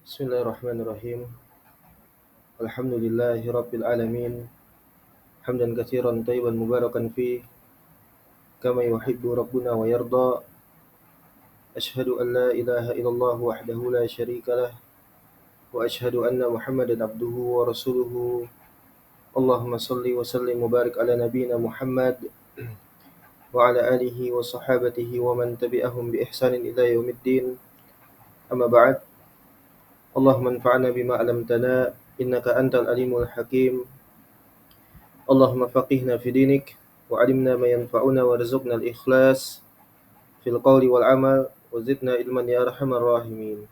Bismillahirrahmanirrahim. Alhamdulillahi rabbil alamin. Hamdan katsiran tayyiban mubarakan fi kama yuhibbu rabbuna wa yarda. Ashhadu an la ilaha illallah wahdahu la syarika lah wa ashhadu anna Muhammadan abduhu wa rasuluhu. Allahumma salli wa sallim wa barik ala nabiyyina Muhammad wa ala alihi wa sahabatihi wa man tabi'ahum bi ihsanin ila yaumiddin. Amma ba'd. Allahumma anfa'na bima 'allamtana innaka antal alimul hakim. Allahumma faqihna fi dinik wa 'allimna ma yanfa'una warzuqna al-ikhlas fil qawli wal 'amal wa zidna ilman ya arhamar rahimin.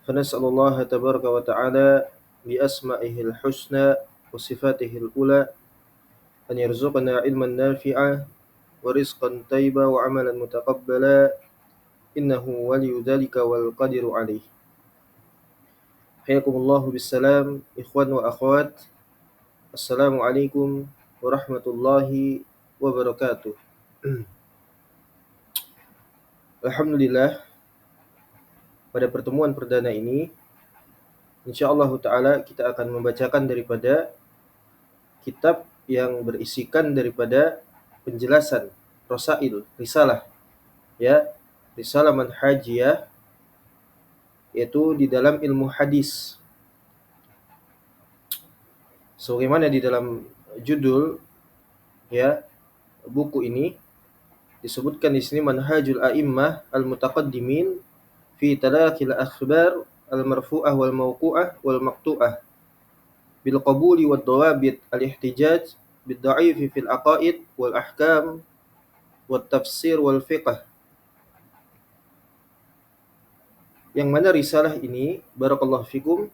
Fa nas'alullaha tabaraka wa ta'ala bi asma'ihil husna wa sifatihil ula an yarzuqna ilman nafi'a wa rizqan thayyiba wa 'amalan mutaqabbala innahu waliyyu dzalika wal qadiru 'alaih. Hayakumullahu bisalam ikhwan wa akhwat. Assalamualaikum warahmatullahi wabarakatuh. Alhamdulillah, pada pertemuan perdana ini insyaallah ta'ala kita akan membacakan daripada kitab yang berisikan daripada penjelasan rasail, risalah, ya, risalah manhajiyah, yaitu di dalam ilmu hadis. Sebagaimana di dalam judul, ya, buku ini disebutkan di sini manhajul a'immah al-mutaqaddimin fi talaqil akhbar al-marfu'ah wal mawqu'ah wal maqtu'ah bil qabuli wad dawabit al-ihtijaj bid dha'ifi fil aqaid wal ahkam wat tafsir wal fiqh. Yang mana risalah ini barakallahu fikum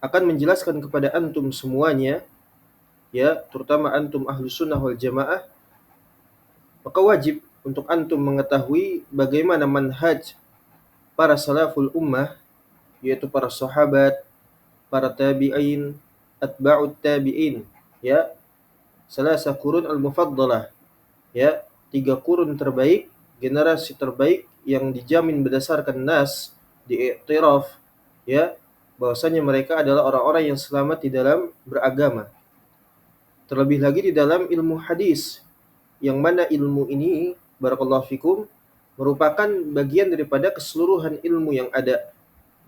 akan menjelaskan kepada antum semuanya, ya, terutama antum ahlus sunnah wal jamaah, maka wajib untuk antum mengetahui bagaimana manhaj para salaful ummah, yaitu para sahabat, para tabi'in, atba'ut tabi'in, ya, salasa qurun al-mufaddalah, ya, 3 kurun terbaik, generasi terbaik yang dijamin berdasarkan nas, diiktiraf, ya, bahwasanya mereka adalah orang-orang yang selamat di dalam beragama. Terlebih lagi di dalam ilmu hadis, yang mana ilmu ini barakallahu fikum merupakan bagian daripada keseluruhan ilmu yang ada,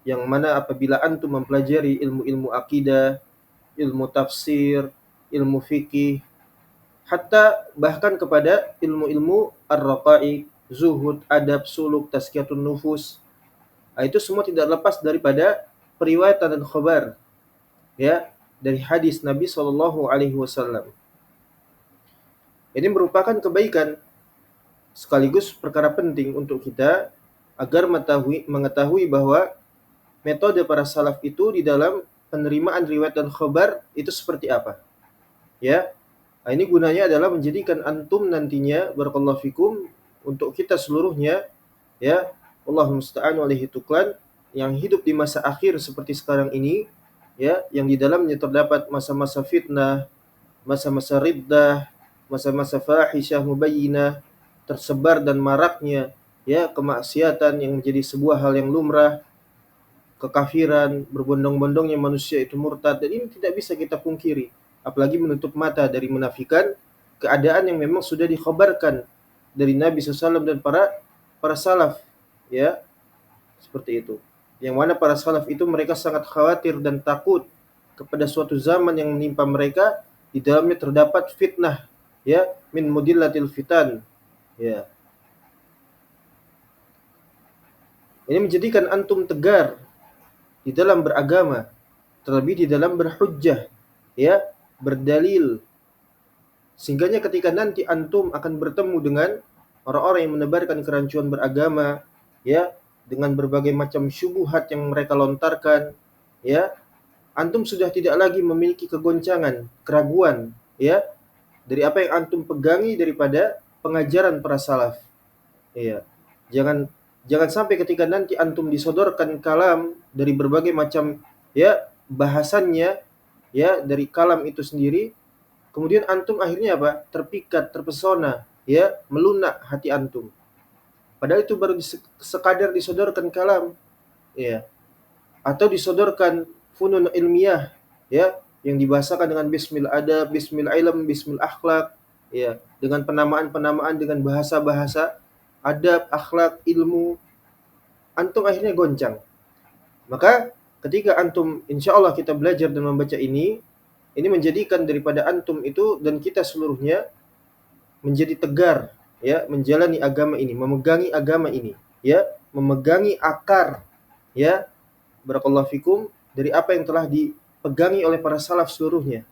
yang mana apabila antum mempelajari ilmu-ilmu akidah, ilmu tafsir, ilmu fikih, hatta bahkan kepada ilmu-ilmu ar-raqaiq, zuhud, adab, suluk, tazkiyatun nufus, itu semua tidak lepas daripada periwayatan dan khabar, ya, dari hadis Nabi sallallahu alaihi wasallam. Ini merupakan kebaikan sekaligus perkara penting untuk kita agar mengetahui bahwa metode para salaf itu di dalam penerimaan riwayat dan khabar itu seperti apa. Ya. Nah, ini gunanya adalah menjadikan antum nantinya barakallahu fikum untuk kita seluruhnya, ya, Allahu musta'an wa alaihi tuklan, yang hidup di masa akhir seperti sekarang ini, ya, yang di dalamnya terdapat masa-masa fitnah, masa-masa riddah, masa-masa fahisyah mubayyinah, tersebar dan maraknya, ya, kemaksiatan yang menjadi sebuah hal yang lumrah, kekafiran, berbondong-bondongnya manusia itu murtad, dan ini tidak bisa kita pungkiri, apalagi menutup mata dari menafikan keadaan yang memang sudah dikhabarkan dari Nabi SAW dan para salaf, ya, seperti itu. Yang mana para salaf itu mereka sangat khawatir dan takut kepada suatu zaman yang menimpa mereka, di dalamnya terdapat fitnah, ya, min mudillatil fitan, ya. Ini menjadikan antum tegar di dalam beragama, terlebih di dalam berhujjah, ya, berdalil, sehingganya ketika nanti antum akan bertemu dengan orang-orang yang menebarkan kerancuan beragama, ya, dengan berbagai macam syubhat yang mereka lontarkan, ya, antum sudah tidak lagi memiliki kegoncangan, keraguan, ya, dari apa yang antum pegangi daripada pengajaran para salaf. Ya. Jangan sampai ketika nanti antum disodorkan kalam dari berbagai macam, ya, bahasannya, ya, dari kalam itu sendiri, kemudian antum akhirnya apa? Terpikat, terpesona, ya, melunak hati antum. Padahal itu baru sekadar disodorkan kalam, ya, atau disodorkan funun ilmiah, ya, yang dibahasakan dengan bismil adab, bismil ilm, bismil akhlak, ya, dengan penamaan-penamaan dengan bahasa-bahasa adab, akhlak, ilmu, antum akhirnya goncang. Maka ketika antum insya Allah kita belajar dan membaca ini menjadikan daripada antum itu dan kita seluruhnya menjadi tegar, ya, menjalani agama ini, memegangi agama ini, ya, memegangi akar, ya, barakallahu fikum, dari apa yang telah dipegangi oleh para salaf seluruhnya,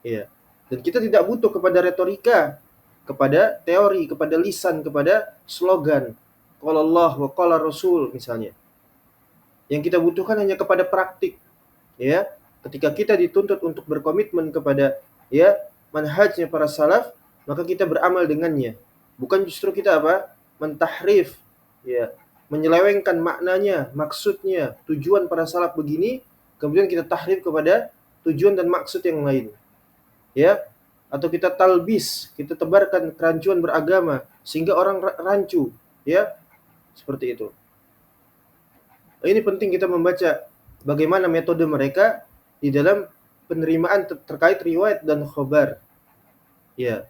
ya. Dan kita tidak butuh kepada retorika, kepada teori, kepada lisan, kepada slogan qala Allah wa qala Rasul misalnya. Yang kita butuhkan hanya kepada praktik, ya. Ketika kita dituntut untuk berkomitmen kepada, ya, manhajnya para salaf, maka kita beramal dengannya. Bukan justru kita apa? Mentahrif, ya, menyelewengkan maknanya, maksudnya, tujuan para salaf begini, kemudian kita tahrif kepada tujuan dan maksud yang lain. Ya, atau kita talbis, kita tebarkan kerancuan beragama sehingga orang rancu, ya, seperti itu. Ini penting kita membaca bagaimana metode mereka di dalam penerimaan terkait riwayat dan khobar. Ya,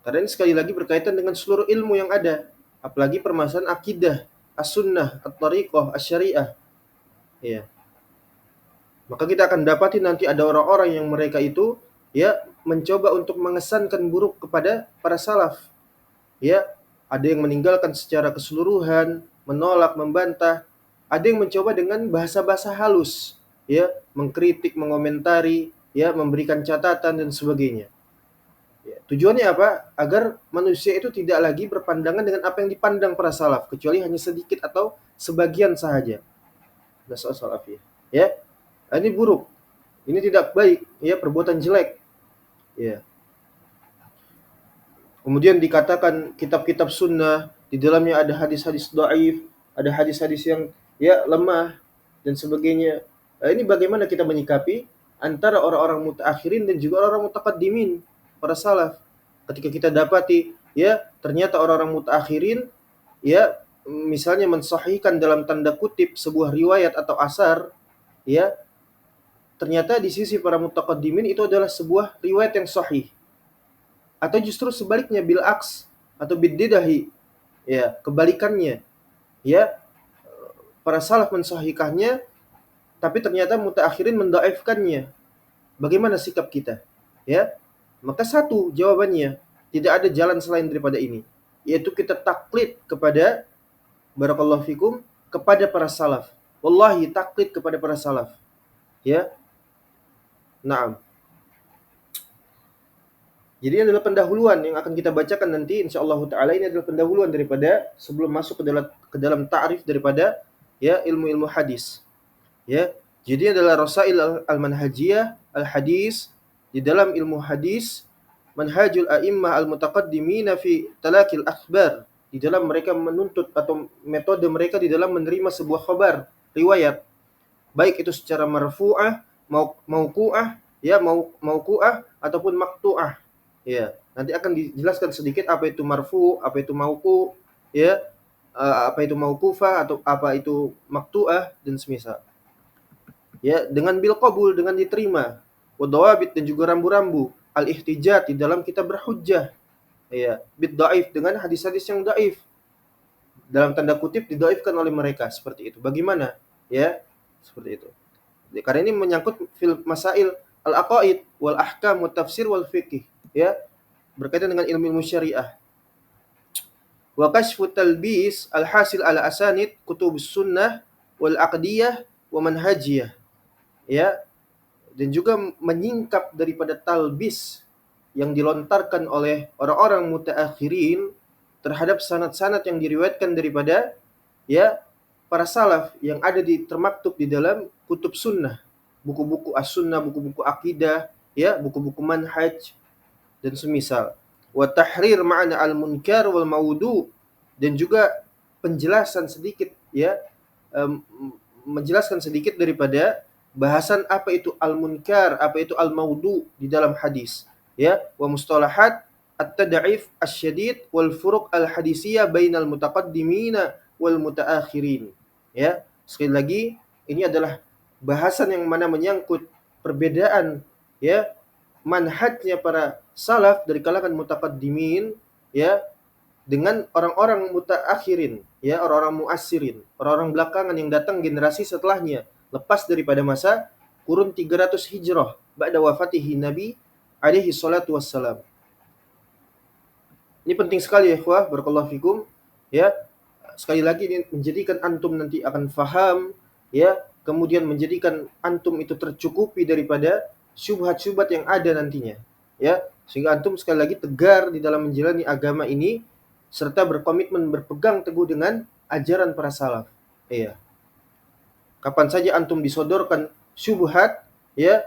karena ini sekali lagi berkaitan dengan seluruh ilmu yang ada, apalagi permasalahan akidah, as-sunnah, at-tariqah, asy-syariah. Ya. Maka kita akan dapati nanti ada orang-orang yang mereka itu, ya, mencoba untuk mengesankan buruk kepada para salaf. Ya, ada yang meninggalkan secara keseluruhan, menolak, membantah. Ada yang mencoba dengan bahasa-bahasa halus, ya, mengkritik, mengomentari, ya, memberikan catatan dan sebagainya. Ya, tujuannya apa? Agar manusia itu tidak lagi berpandangan dengan apa yang dipandang para salaf, kecuali hanya sedikit atau sebagian sahaja. Nasallahu alaihi. Ya, ini buruk, ini tidak baik, ya, perbuatan jelek. Ya. Kemudian dikatakan kitab-kitab sunnah di dalamnya ada hadis-hadis dhaif, ada hadis-hadis yang, ya, lemah dan sebagainya. Nah, ini bagaimana kita menyikapi antara orang-orang mutaakhirin dan juga orang-orang mutaqaddimin, para salaf. Ketika kita dapati, ya, ternyata orang-orang mutaakhirin, ya, misalnya mensahihkan dalam tanda kutip sebuah riwayat atau asar, ya, ternyata di sisi para mutaqaddimin itu adalah sebuah riwayat yang sahih. Atau justru sebaliknya bil aks atau biddidahi, ya, kebalikannya, ya, para salaf mensahihkannya tapi ternyata mutaakhirin mendhaifkannya. Bagaimana sikap kita? Ya, maka satu jawabannya, tidak ada jalan selain daripada ini, yaitu kita taklid kepada, barakallahu fikum, kepada para salaf. Wallahi taklid kepada para salaf. Ya. Naam. Jadi ini adalah pendahuluan yang akan kita bacakan nanti insyaallah taala. Ini adalah pendahuluan daripada sebelum masuk ke dalam ta'rif daripada, ya, ilmu-ilmu hadis. Ya. Jadi adalah rasail al-manhajiyah al-hadis di dalam ilmu hadis, manhajul a'immah al-mutaqaddimina fi talaqil akhbar, di dalam mereka menuntut atau metode mereka di dalam menerima sebuah khabar, riwayat, baik itu secara marfu'ah, mauqu'ah, ya, mauqu'ah ataupun maqtu'ah. Ya, nanti akan dijelaskan sedikit apa itu marfu, apa itu mauqu, ya, apa itu mauqufah atau apa itu maqtu'ah dan semisal. Ya, dengan bil qabul, dengan diterima, wadawabit dan juga rambu-rambu, al-ihtijaj di dalam kita berhujjah, ya, bid dhaif dengan hadis-hadis yang dhaif, dalam tanda kutip didhaifkan oleh mereka, seperti itu. Bagaimana? Ya, seperti itu. Karena ini menyangkut fil masail al-aqaid wal ahkam wat tafsir wal fiqh, ya, berkaitan dengan ilmu syariah. Wa kashfu talbis al-hasil ala asanid kutubus sunnah wal aqdiyah wa manhajiyah. Ya, dan juga menyingkap daripada talbis yang dilontarkan oleh orang-orang mutaakhirin terhadap sanad-sanad yang diriwayatkan daripada, ya, para salaf yang ada termaktub di dalam kutub sunnah, buku-buku as-sunnah, buku-buku akidah, ya, buku-buku manhaj dan semisal. Wa tahrir ma'na al-munkar wal maudu, dan juga penjelasan sedikit, ya, menjelaskan sedikit daripada bahasan apa itu al-munkar, apa itu al-maudu di dalam hadis, ya, wa mustalahat at-tad'if asy-syadid wal furuq al-hadisiyah bainal mutaqaddimina wal mutaakhirin, ya, Sekali lagi, ini adalah bahasan yang mana menyangkut perbedaan ya manhajnya para salaf dari kalangan mutaqaddimin ya dengan orang-orang mutaakhirin, ya, orang-orang muassirin, orang-orang belakangan yang datang generasi setelahnya, lepas daripada masa kurun 300 Hijrah, ba'da wafatihi Nabi alaihi salatu wassalam. Ini penting sekali ya ikhwah, barakallahu fikum, ya. Sekali lagi ini menjadikan antum nanti akan faham, ya, kemudian menjadikan antum itu tercukupi daripada syubhat-syubhat yang ada nantinya, ya. Sehingga antum sekali lagi tegar di dalam menjalani agama ini serta berkomitmen berpegang teguh dengan ajaran para salaf. Iya. Kapan saja antum disodorkan syubhat, ya,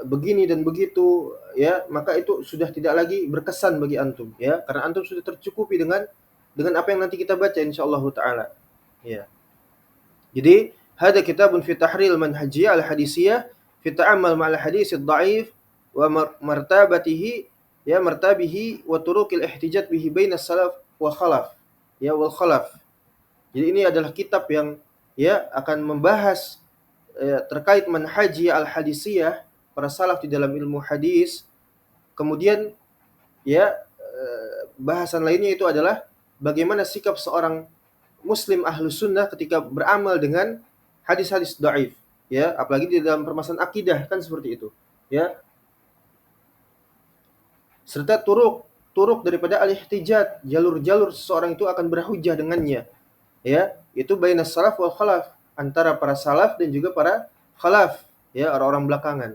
begini dan begitu, ya, maka itu sudah tidak lagi berkesan bagi antum, ya, karena antum sudah tercukupi dengan apa yang nanti kita baca insyaallah taala. Ya. Jadi, hada kitabun fi tahril manhajiyah al-hadisiyah fi ta'ammal ma'al hadis ad-dha'if wa martabatihi ya martabihi wa turuqil ihtijaj bihi bainas salaf wa khalaf. Ya, wal khalaf. Jadi ini adalah kitab yang ya akan membahas terkait manhajiyah al-hadisiyah para salaf di dalam ilmu hadis. Kemudian ya bahasan lainnya itu adalah bagaimana sikap seorang muslim ahlus sunnah ketika beramal dengan hadis-hadis dhaif, ya, apalagi di dalam permasalahan akidah kan seperti itu, ya. Serta turuk daripada al-ihtijaj, jalur-jalur seseorang itu akan berhujjah dengannya, ya, itu bainas salaf wal khalaf, antara para salaf dan juga para khalaf, ya, orang-orang belakangan.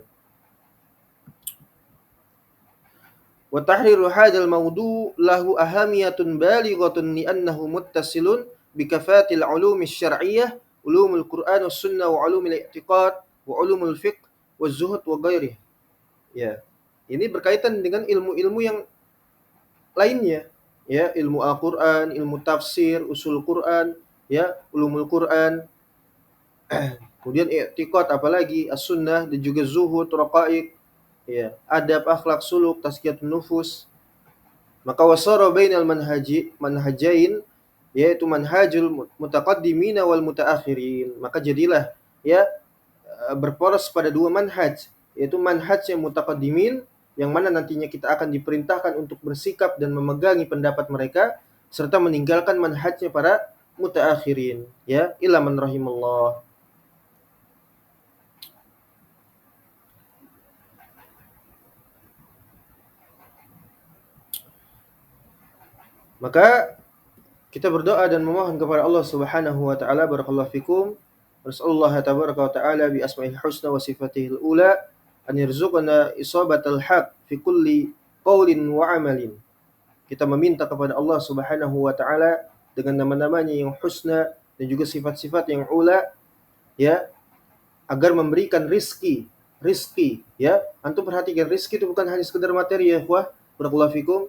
Wa tahriru hadzal mawdu' lahu ahamiyatun balighatun li'annahu muttasilun bi kafatil ulumi syar'iyyah, ulumul Qur'an was sunnah wa ulumul i'tiqad wa ulumul fiqh waz zuhud wa ghairihi. Ya. Ini berkaitan dengan ilmu-ilmu yang lainnya, ya, ilmu Al-Qur'an, ilmu tafsir, usul Qur'an, ya, ulumul Qur'an. Kemudian i'tiqad apalagi as-sunnah dan juga zuhud, raqaiq, ya, adab, akhlak, suluk, tazkiyatun nufus. Maka wasara bainal manhajain, yaitu manhajul mutaqaddimin wal mutaakhirin. Maka jadilah ya berporos pada dua manhaj, yaitu manhaj yang mutaqaddimin yang mana nantinya kita akan diperintahkan untuk bersikap dan memegangi pendapat mereka serta meninggalkan manhajnya para mutaakhirin, ya, illa man rahimallah. Maka kita berdoa dan memohon kepada Allah Subhanahu wa taala, barakallahu fikum, nasallallahu tabaraka wa taala bi asma'il husna wa sifatihil ula an yarzuqana isabatal haq fi kulli qaulin wa amalin. Kita meminta kepada Allah Subhanahu wa taala dengan nama-namanya yang husna dan juga sifat-sifat yang ula, ya, agar memberikan rizki, ya. Antum perhatikan, rizki itu bukan hanya sekedar materi ya, ikhwah, barakallahu fikum,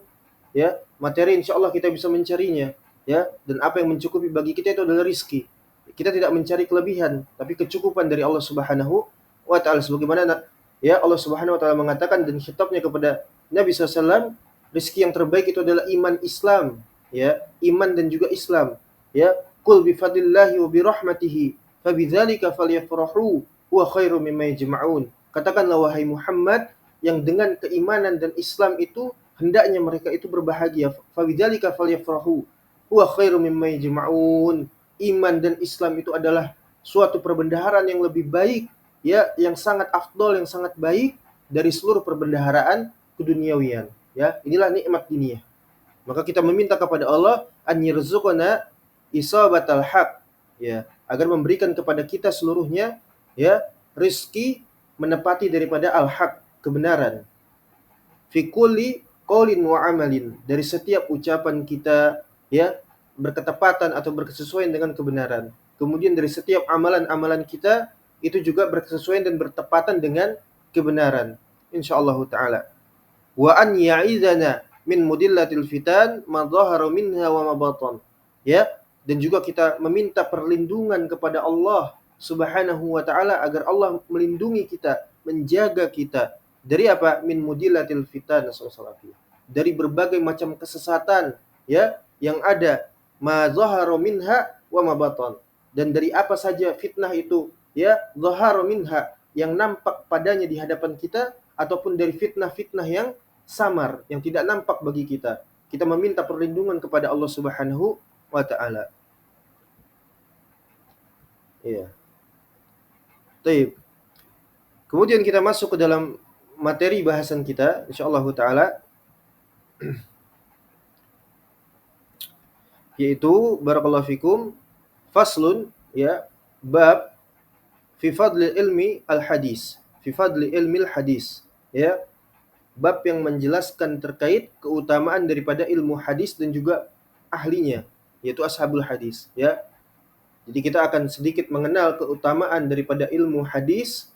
ya. Materi insyaallah kita bisa mencarinya, ya, dan apa yang mencukupi bagi kita itu adalah rizki. Kita tidak mencari kelebihan, tapi kecukupan dari Allah Subhanahu wa taala, sebagaimana ya Allah Subhanahu wa taala mengatakan dan khitabnya kepada Nabi SAW, rizki yang terbaik itu adalah iman Islam, ya, iman dan juga Islam, ya. Qul bi fadlillahi wa bi rahmatihi fabidzalika falyafrahu huwa khairum mimma yajma'un. Katakanlah wahai Muhammad, yang dengan keimanan dan Islam itu hendaknya mereka itu berbahagia. Fabidzalika falyafrahu huwa khairum mimma yajma'un. Iman dan Islam itu adalah suatu perbendaharaan yang lebih baik, ya, yang sangat afdol, yang sangat baik dari seluruh perbendaharaan keduniawian, ya. Inilah nikmat dunia. Maka kita meminta kepada Allah an yarzuqana isabatal haq, ya, agar memberikan kepada kita seluruhnya, ya, rizki menepati daripada al-haq, kebenaran. Fi kulli qaulin wa amalin, dari setiap ucapan kita, ya, berketepatan atau berkesesuaian dengan kebenaran. Kemudian dari setiap amalan-amalan kita itu juga berkesesuaian dan bertepatan dengan kebenaran, insyaallah taala. Wa an ya'idana min mudillatil fitan ma dhahara minha wa ma batan, ya, dan juga kita meminta perlindungan kepada Allah Subhanahu wa taala agar Allah melindungi kita, menjaga kita dari apa? Min mudillatil fitan, dari berbagai macam kesesatan, ya, yang ada, ma dhahara minha wa ma batan, dan dari apa saja fitnah itu, ya, zahara minha, yang nampak padanya di hadapan kita, ataupun dari fitnah-fitnah yang samar, yang tidak nampak bagi kita. Kita meminta perlindungan kepada Allah Subhanahu wa taala. Iya. Baik. Kemudian kita masuk ke dalam materi bahasan kita insyaallah taala, yaitu barakallahu fikum faslun, ya, bab fi fadli ilmi al-hadis. Fi fadli ilmi al-hadis. Ya, bab yang menjelaskan terkait keutamaan daripada ilmu hadis dan juga ahlinya, yaitu ashabul hadis, ya. Jadi kita akan sedikit mengenal keutamaan daripada ilmu hadis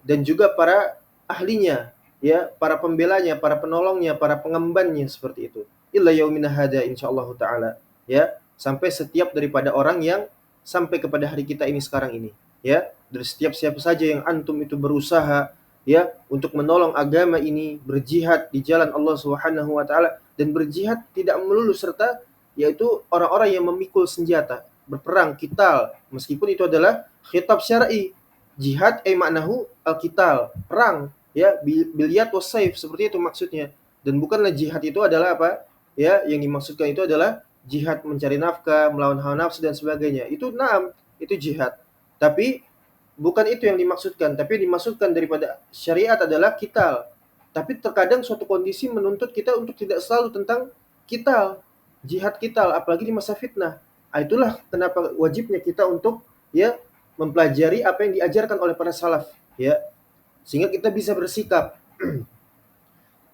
dan juga para ahlinya, ya, para pembelanya, para penolongnya, para pengembannya, seperti itu. Illa yaumina hada insyaallah taala, ya, sampai setiap daripada orang yang sampai kepada hari kita ini sekarang ini, ya. Dari setiap siapa saja yang antum itu berusaha, ya, untuk menolong agama ini, berjihad di jalan Allah Subhanahu wa taala, dan berjihad tidak melulu serta yaitu orang-orang yang memikul senjata, berperang, qital, meskipun itu adalah khitab syar'i. Jihad maknahu al-qital, perang, ya, bil yad was-sayf, seperti itu maksudnya. Dan bukanlah jihad itu adalah apa? Ya, yang dimaksudkan itu adalah jihad mencari nafkah, melawan hawa nafsu dan sebagainya. Itu naam, itu jihad. Tapi bukan itu yang dimaksudkan, tapi yang dimaksudkan daripada syariat adalah qital. Tapi terkadang suatu kondisi menuntut kita untuk tidak selalu tentang qital, jihad qital, apalagi di masa fitnah. Itulah kenapa wajibnya kita untuk, ya, mempelajari apa yang diajarkan oleh para salaf, ya, sehingga kita bisa bersikap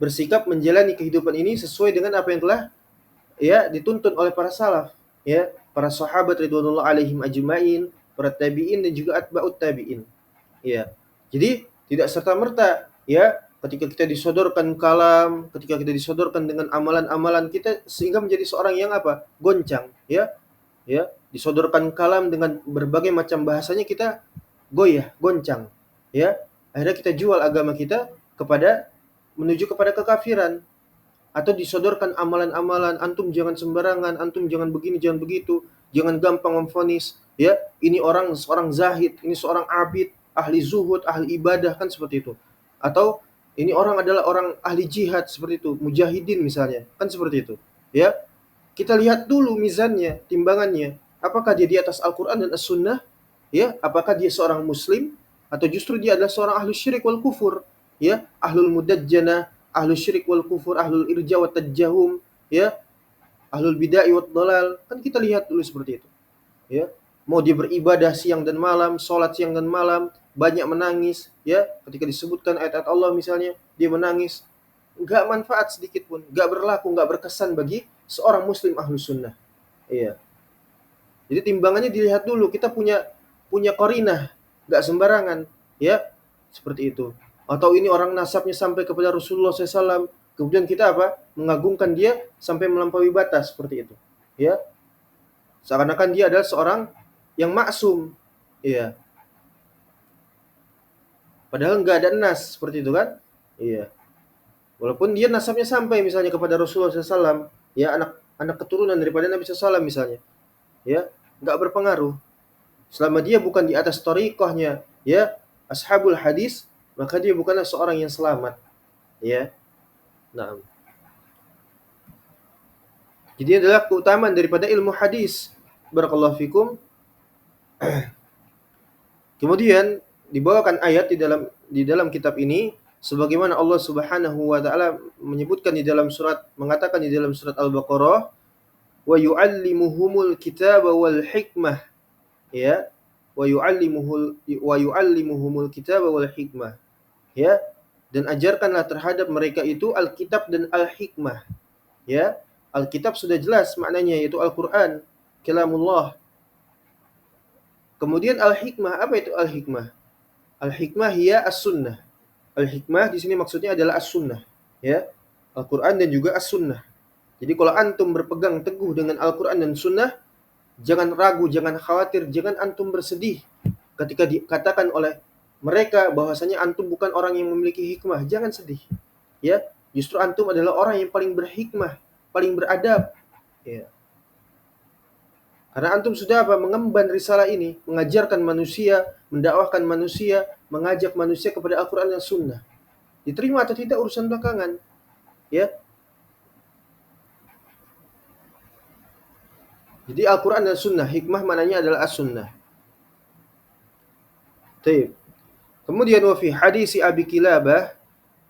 bersikap menjalani kehidupan ini sesuai dengan apa yang telah, ya, dituntun oleh para salaf, ya, para sahabat ridwanullah alaihim ajmain, para tabi'in dan juga atba'ut tabi'in, ya. Jadi tidak serta-merta, ya, ketika kita disodorkan kalam, ketika kita disodorkan dengan amalan-amalan kita sehingga menjadi seorang yang apa? Goncang, ya. Ya, disodorkan kalam dengan berbagai macam bahasanya, kita goyah, goncang, ya. Akhirnya kita jual agama kita kepada menuju kepada kekafiran, atau disodorkan amalan-amalan, antum jangan sembarangan, antum jangan begini, jangan begitu, jangan gampang memvonis, ya, ini orang seorang zahid, ini seorang abid, ahli zuhud, ahli ibadah, kan seperti itu. Atau ini orang adalah orang ahli jihad, seperti itu, mujahidin misalnya, kan seperti itu, ya. Kita lihat dulu mizannya, timbangannya. Apakah dia di atas Al-Quran dan As-Sunnah? Ya, apakah dia seorang Muslim? Atau justru dia adalah seorang ahlu syirik wal kufur? Ya, ahlul mudajjana, ahlu syirik wal kufur, ahlul irja wa tajjahum, ya, ahlul bid'ah wa dhalal. Kan kita lihat dulu seperti itu. Ya, mau dia beribadah siang dan malam, sholat siang dan malam, banyak menangis, ya, ketika disebutkan ayat-ayat Allah misalnya, dia menangis. Nggak manfaat sedikit pun, nggak berlaku, nggak berkesan bagi seorang muslim ahlu sunnah. Iya. Jadi timbangannya dilihat dulu, kita punya qarinah, nggak sembarangan, ya, seperti itu. Atau ini orang nasabnya sampai kepada Rasulullah SAW, kemudian kita apa? Mengagungkan dia sampai melampaui batas, seperti itu. Ya, seakan-akan dia adalah seorang yang maksum, iya. Padahal nggak ada nas, seperti itu kan? Iya. Walaupun dia nasabnya sampai misalnya kepada Rasulullah SAW, ya, anak keturunan daripada Nabi SAW misalnya, ya, nggak berpengaruh. Selama dia bukan di atas thariqahnya, ya, ashabul hadis, maka dia bukanlah seorang yang selamat, ya. Nah, jadi adalah keutamaan daripada ilmu hadis. Barakallahu fikum. Kemudian dibawakan ayat di dalam kitab ini, sebagaimana Allah Subhanahu wa taala menyebutkan di dalam surat, mengatakan di dalam surat Al-Baqarah, wa yu'allimuhumul kitaba wal hikmah, ya, wa yu'allimuhumul kitaba wal hikmah, ya, dan ajarkanlah terhadap mereka itu Alkitab dan Al-Hikmah, ya. Alkitab sudah jelas maknanya, yaitu Al-Qur'an, kalamullah. Kemudian Al-Hikmah, apa itu Al-Hikmah? Al-Hikmah hiya as-sunnah. Al-Hikmah di sini maksudnya adalah as-sunnah, ya. Al-Qur'an dan juga as-sunnah. Jadi kalau antum berpegang teguh dengan Al-Qur'an dan sunnah, jangan ragu, jangan khawatir, jangan antum bersedih ketika dikatakan oleh mereka bahwasanya antum bukan orang yang memiliki hikmah. Jangan sedih, ya. Justru antum adalah orang yang paling berhikmah, paling beradab, ya. Karena antum sudah apa? Mengemban risalah ini, mengajarkan manusia, mendakwahkan manusia, mengajak manusia kepada Al-Qur'an dan Sunnah. Diterima atau tidak urusan belakangan, ya. Jadi Al-Qur'an dan Sunnah, hikmah mananya adalah as-sunnah. Baik. Kemudian wa fi hadisi Abi Kilabah,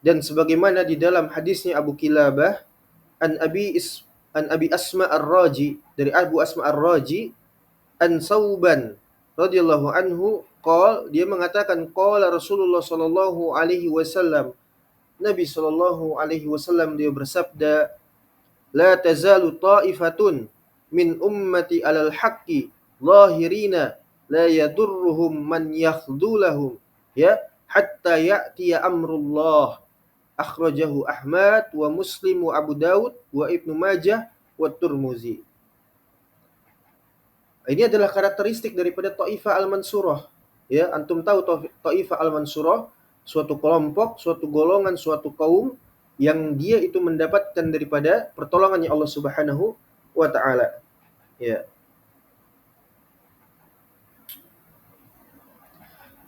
dan sebagaimana di dalam hadisnya Abu Kilabah, an Abi Asma Ar-Raji, dari Abu Asma Ar-Raji, an Sauban radhiyallahu anhu, dia mengatakan qala Rasulullah sallallahu alaihi wasallam, Nabi sallallahu alaihi wasallam dia bersabda, la tazalu ta'ifatun min ummati 'alal haqqi zahirina la yadurruhum man yakhdhulahum, ya, hatta ya'tiya amrullah. Akhrajahu Ahmad wa Muslim wa Abu Daud wa Ibnu Majah wa Turmuzi. Ini adalah karakteristik daripada Taifah Al-Mansurah. Ya, antum tahu Taifah Al-Mansurah, suatu kelompok, suatu golongan, suatu kaum yang dia itu mendapatkan daripada pertolongannya Allah Subhanahu wa taala. Ya.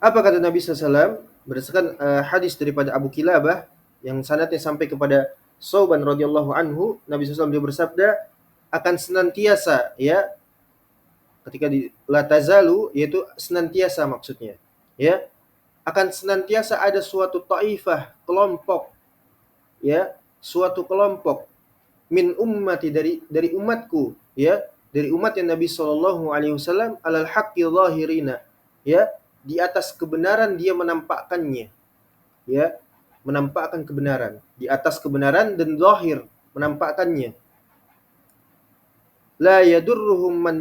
Apa kata Nabi SAW? Berdasarkan hadis daripada Abu Kilabah yang sanadnya sampai kepada Sauban radhiyallahu anhu, Nabi SAW dia bersabda, akan senantiasa, ya, ketika di la tazalu, yaitu senantiasa maksudnya, ya, akan senantiasa ada suatu taifah, kelompok, ya, suatu kelompok min ummati, dari umatku, ya, dari umat yang Nabi sallallahu alaihi wasallam, alal haqqi zahirina, ya, di atas kebenaran dia menampakkannya, ya, menampakkan kebenaran, di atas kebenaran dan zahir menampakkannya. La yadurruhum man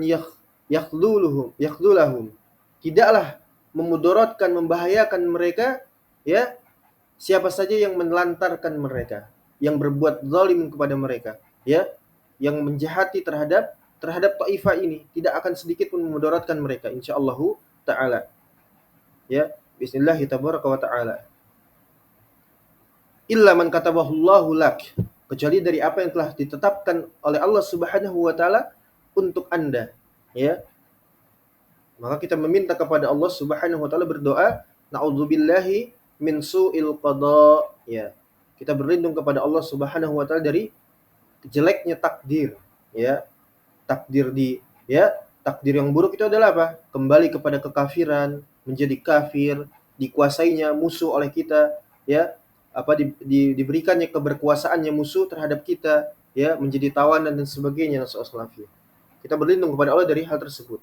yakhdhulahum, tidaklah memudaratkan, membahayakan mereka, ya, siapa saja yang menelantarkan mereka, yang berbuat zalim kepada mereka, ya, yang menjahati terhadap taifah ini, tidak akan sedikit pun memudaratkan mereka insyaallah taala. Ya, bismillah tabaraka wa taala. Illa man katabahu Allahu lak, kecuali dari apa yang telah ditetapkan oleh Allah Subhanahu wa taala untuk Anda, ya. Maka kita meminta kepada Allah Subhanahu wa taala, berdoa, na'udzubillahi min su'il qada, ya. Kita berlindung kepada Allah Subhanahu wa taala dari jeleknya takdir, ya. Takdir takdir yang buruk itu adalah apa? Kembali kepada kekafiran, menjadi kafir, dikuasainya musuh oleh kita, ya. Diberikannya keberkuasaannya musuh terhadap kita, ya, menjadi tawanan dan sebagainya. Kita berlindung kepada Allah dari hal tersebut.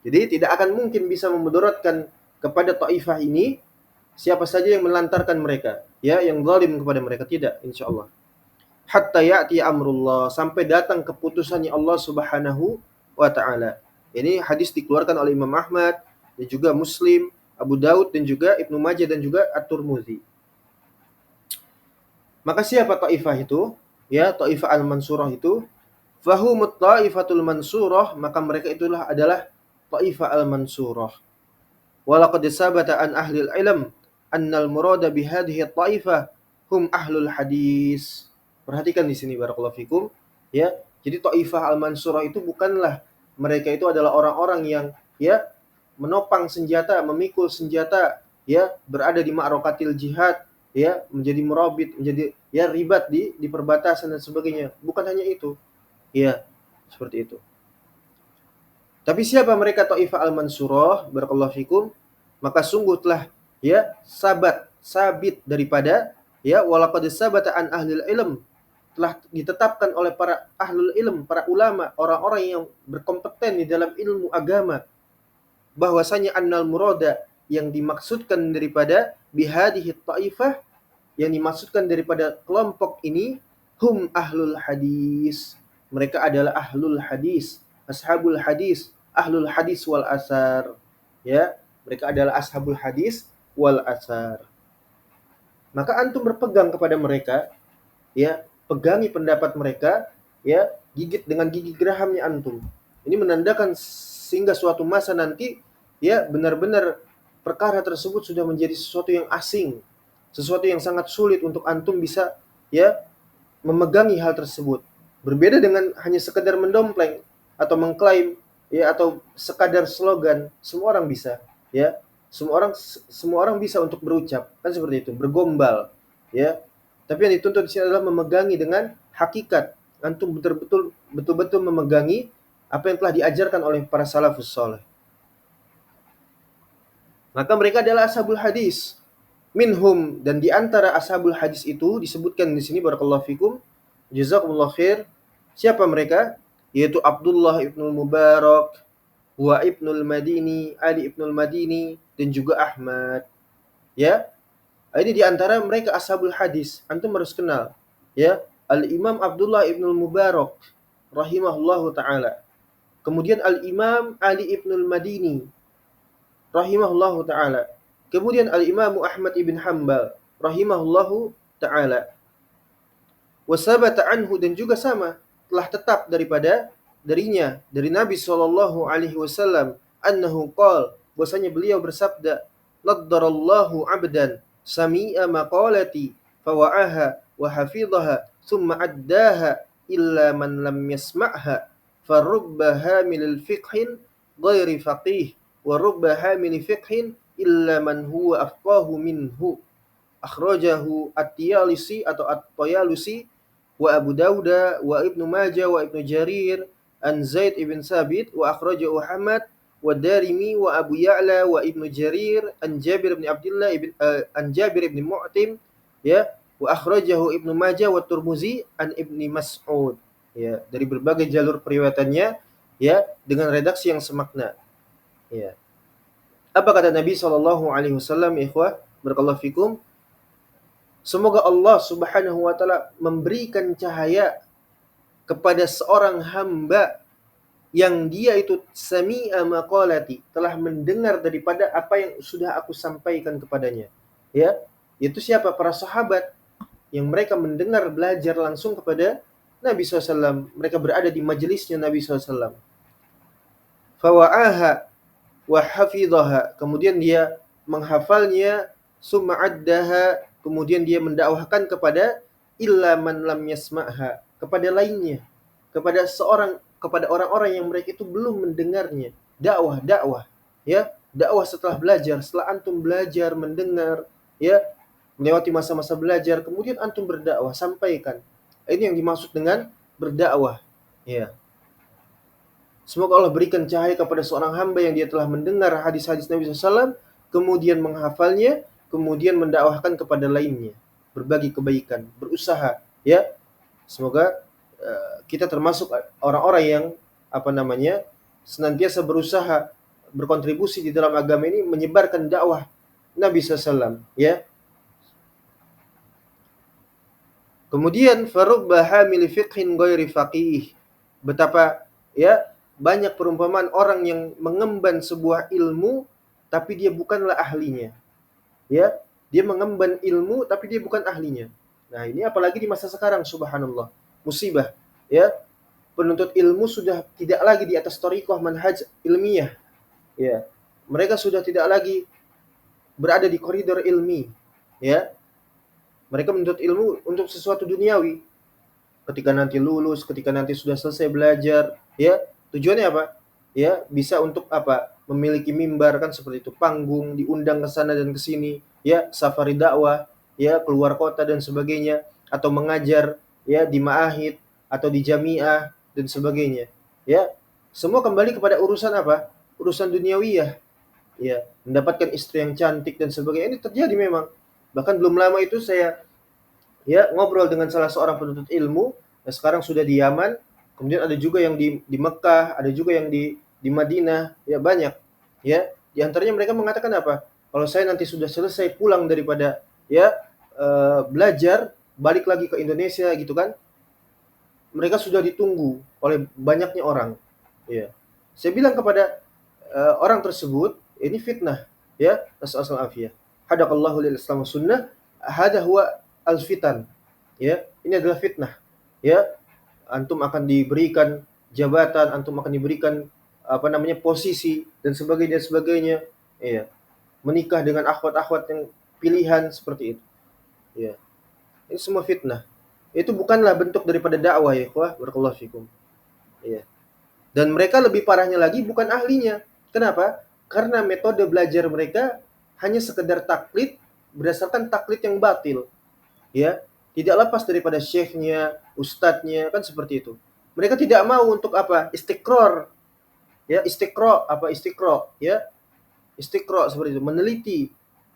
Jadi tidak akan mungkin bisa memudaratkan kepada taifah ini siapa saja yang melantarkan mereka, ya, yang zalim kepada mereka, tidak, insyaallah. Hatta ya'ti amrullah, sampai datang keputusannya Allah Subhanahu wa taala. Ini hadis dikeluarkan oleh Imam Ahmad dan juga Muslim, Abu Daud dan juga Ibnu Majah dan juga At-Tirmidzi. Maka siapa taifah itu? Ya, Taifah Al-Mansurah itu, fahumut taifatul mansurah, maka mereka itulah adalah Taifah Al-Mansurah. Walaqad sabata an ahlil ilm annal murada bihadhihi taifah hum ahlul hadis. Perhatikan di sini barakallahu fikum, ya. Jadi Taifah Al-Mansurah itu bukanlah mereka itu adalah orang-orang yang, ya, menopang senjata, memikul senjata, ya, berada di ma'rakatil jihad, ya, menjadi murabit, menjadi, ya, ribat di perbatasan dan sebagainya. Bukan hanya itu. Ya, seperti itu. Tapi siapa mereka Taifah Al-Mansurah? Barakallahu fikum. Maka sungguh telah, ya, sabit daripada, ya, walaqad sabata an ahlil ilm, telah ditetapkan oleh para ahlul ilm, para ulama, orang-orang yang berkompeten di dalam ilmu agama, bahwasanya annal murada, yang dimaksudkan daripada bihadhihi taifah, yang dimaksudkan daripada kelompok ini, hum ahlul hadis. Mereka adalah ahlul hadis, ashabul hadis, ahlul hadis wal asar. Ya, mereka adalah ashabul hadis wal asar. Maka antum berpegang kepada mereka, ya, pegangi pendapat mereka, ya, gigit dengan gigi gerahamnya antum. Ini menandakan sehingga suatu masa nanti, ya, benar-benar perkara tersebut sudah menjadi sesuatu yang asing, sesuatu yang sangat sulit untuk antum bisa, ya, memegangi hal tersebut. Berbeda dengan hanya sekedar mendompleng, atau mengklaim, ya, atau sekadar slogan, semua orang bisa, ya. Semua orang bisa untuk berucap, kan seperti itu, bergombal, ya. Tapi yang dituntut di sini adalah memegangi dengan hakikat. Antum betul-betul memegangi apa yang telah diajarkan oleh para salafus saleh. Maka mereka adalah ashabul hadis. Minhum, dan di antara ashabul hadis itu disebutkan di sini barakallahu fikum, jazakumullah khair. Siapa mereka? Yaitu Abdullah ibnul Mubarak, wa ibnul Madini, Ali ibnul Madini, dan juga Ahmad. Ya, ini di antara mereka ashabul hadis. Antum harus kenal. Ya, Al-Imam Abdullah ibnul Mubarak rahimahullahu taala. Kemudian Al-Imam Ali ibnul Madini rahimahullahu taala. Kemudian Al-Imam Ahmad ibn Hanbal rahimahullahu taala. Wasabata anhu, dan juga sama telah tetap darinya dari Nabi sallallahu alaihi wasallam annahu qala, bahwasanya beliau bersabda, naddarallahu 'abdan sami'a maqalati fawa'aha wa hafidhaha thumma addaha illa man lam yasma'ha farubba hamilil fiqhin ghairi faqih wa rubba hamil fiqhin illa man huwa afqahu minhu. Akhrajahu At-Tiyalisi atau At-Tayalusi wa Abu Dauda wa Ibnu Majah wa Ibnu Jarir an Zaid ibn Sabit wa akhrajahu Ahmad wa Darimi wa Abu Ya'la wa Ibnu Jarir an Jabir bin Abdullah an Jabir bin Mu'tim, ya, wa akhrajahu Ibnu Majah wa Turmuzi an Ibni Mas'ud, ya, dari berbagai jalur periwayatannya, ya, dengan redaksi yang semakna, ya. Apa kata Nabi sallallahu alaihi wasallam, ikhwah barakallahu fikum? Semoga Allah Subhanahu wa taala memberikan cahaya kepada seorang hamba yang dia itu sami'a maqalati, telah mendengar daripada apa yang sudah aku sampaikan kepadanya. Ya, itu siapa? Para sahabat yang mereka mendengar, belajar langsung kepada Nabi SAW. Mereka berada di majelisnya Nabi SAW. Fawa'aha wa hafidhaha, kemudian dia menghafalnya, summa addaha, kemudian dia mendakwahkan kepada illa man lam yasma'ha, kepada lainnya, kepada orang-orang yang mereka itu belum mendengarnya. Dakwah, ya, dakwah setelah belajar, setelah antum belajar mendengar, ya, melewati masa-masa belajar, kemudian antum berdakwah, sampaikan. Ini yang dimaksud dengan berdakwah, ya. Semoga Allah berikan cahaya kepada seorang hamba yang dia telah mendengar hadis-hadis Nabi SAW, kemudian menghafalnya, kemudian mendakwahkan kepada lainnya, berbagi kebaikan, berusaha, ya. Semoga kita termasuk orang-orang yang senantiasa berusaha berkontribusi di dalam agama ini, menyebarkan dakwah Nabi SAW, ya. Kemudian farubba hamil fiqhin ghairi faqih, betapa, ya, banyak perumpamaan orang yang mengemban sebuah ilmu tapi dia bukanlah ahlinya, ya, dia mengemban ilmu tapi dia bukan ahlinya. Nah, ini apalagi di masa sekarang, subhanallah, musibah, ya. Penuntut ilmu sudah tidak lagi di atas thariqah manhaj ilmiah, ya. Mereka sudah tidak lagi berada di koridor ilmi, ya. Mereka menuntut ilmu untuk sesuatu duniawi. Ketika nanti lulus, ketika nanti sudah selesai belajar, ya, tujuannya apa? Ya, bisa untuk apa? Memiliki mimbar, kan seperti itu, panggung, diundang ke sana dan ke sini, ya, safari dakwah, ya, keluar kota dan sebagainya, atau mengajar, ya, di ma'ahid atau di jamiah dan sebagainya. Ya, semua kembali kepada urusan apa? Urusan duniawiyah, ya, mendapatkan istri yang cantik dan sebagainya. Ini terjadi memang. Bahkan belum lama itu saya, ya, ngobrol dengan salah seorang penuntut ilmu, yang sekarang sudah di Yaman, kemudian ada juga yang di Mekah, ada juga yang di Madinah, ya, banyak, ya. Di antaranya mereka mengatakan apa? Kalau saya nanti sudah selesai pulang daripada, ya, belajar, balik lagi ke Indonesia gitu kan, mereka sudah ditunggu oleh banyaknya orang, ya. Saya bilang kepada orang tersebut, ini fitnah, ya, nasallahu afiyah. Hadakallahu lil Islam sunnah, hada huwa al-fitan. Ya, ini adalah fitnah. Ya, antum akan diberikan jabatan, antum akan diberikan posisi dan sebagainya. Ya, menikah dengan akhwat-akhwat yang pilihan seperti itu. Ya. Ini semua fitnah. Itu bukanlah bentuk daripada dakwah, ya ikhwah, barakallahu fikum. Ya. Dan mereka lebih parahnya lagi bukan ahlinya. Kenapa? Karena metode belajar mereka hanya sekedar taklid berdasarkan taklid yang batil. Ya, tidak lepas daripada syekhnya, ustadznya, kan seperti itu. Mereka tidak mau untuk apa? Istiqrar. Ya, istiqro, ya. Istiqra seperti itu, meneliti,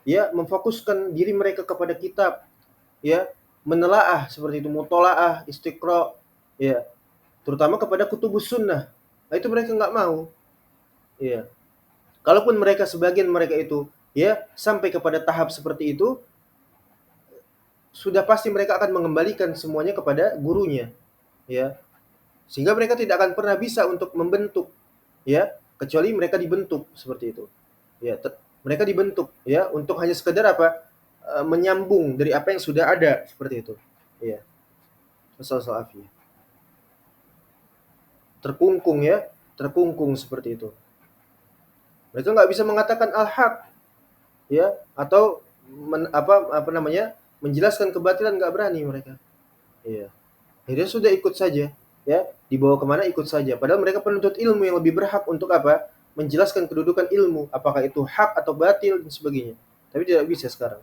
ya, memfokuskan diri mereka kepada kitab, ya, menelaah seperti itu, mutolaah, istiqra, ya, terutama kepada kutubus sunnah. Nah, itu mereka nggak mau, ya. Kalaupun mereka sebagian mereka itu, ya, sampai kepada tahap seperti itu, sudah pasti mereka akan mengembalikan semuanya kepada gurunya, ya. Sehingga mereka tidak akan pernah bisa untuk membentuk, ya, kecuali mereka dibentuk seperti itu. Ya, mereka dibentuk, ya, untuk hanya sekedar apa? Menyambung dari apa yang sudah ada seperti itu. Ya, masalah afiyah. Terkungkung, ya, terkungkung seperti itu. Mereka nggak bisa mengatakan al-haq, ya, atau apa namanya? Menjelaskan kebatilan, nggak berani mereka. Iya. Akhirnya sudah ikut saja, ya, dibawa kemana ikut saja. Padahal mereka penuntut ilmu yang lebih berhak untuk apa? Menjelaskan kedudukan ilmu, apakah itu hak atau batil dan sebagainya. Tapi tidak bisa sekarang.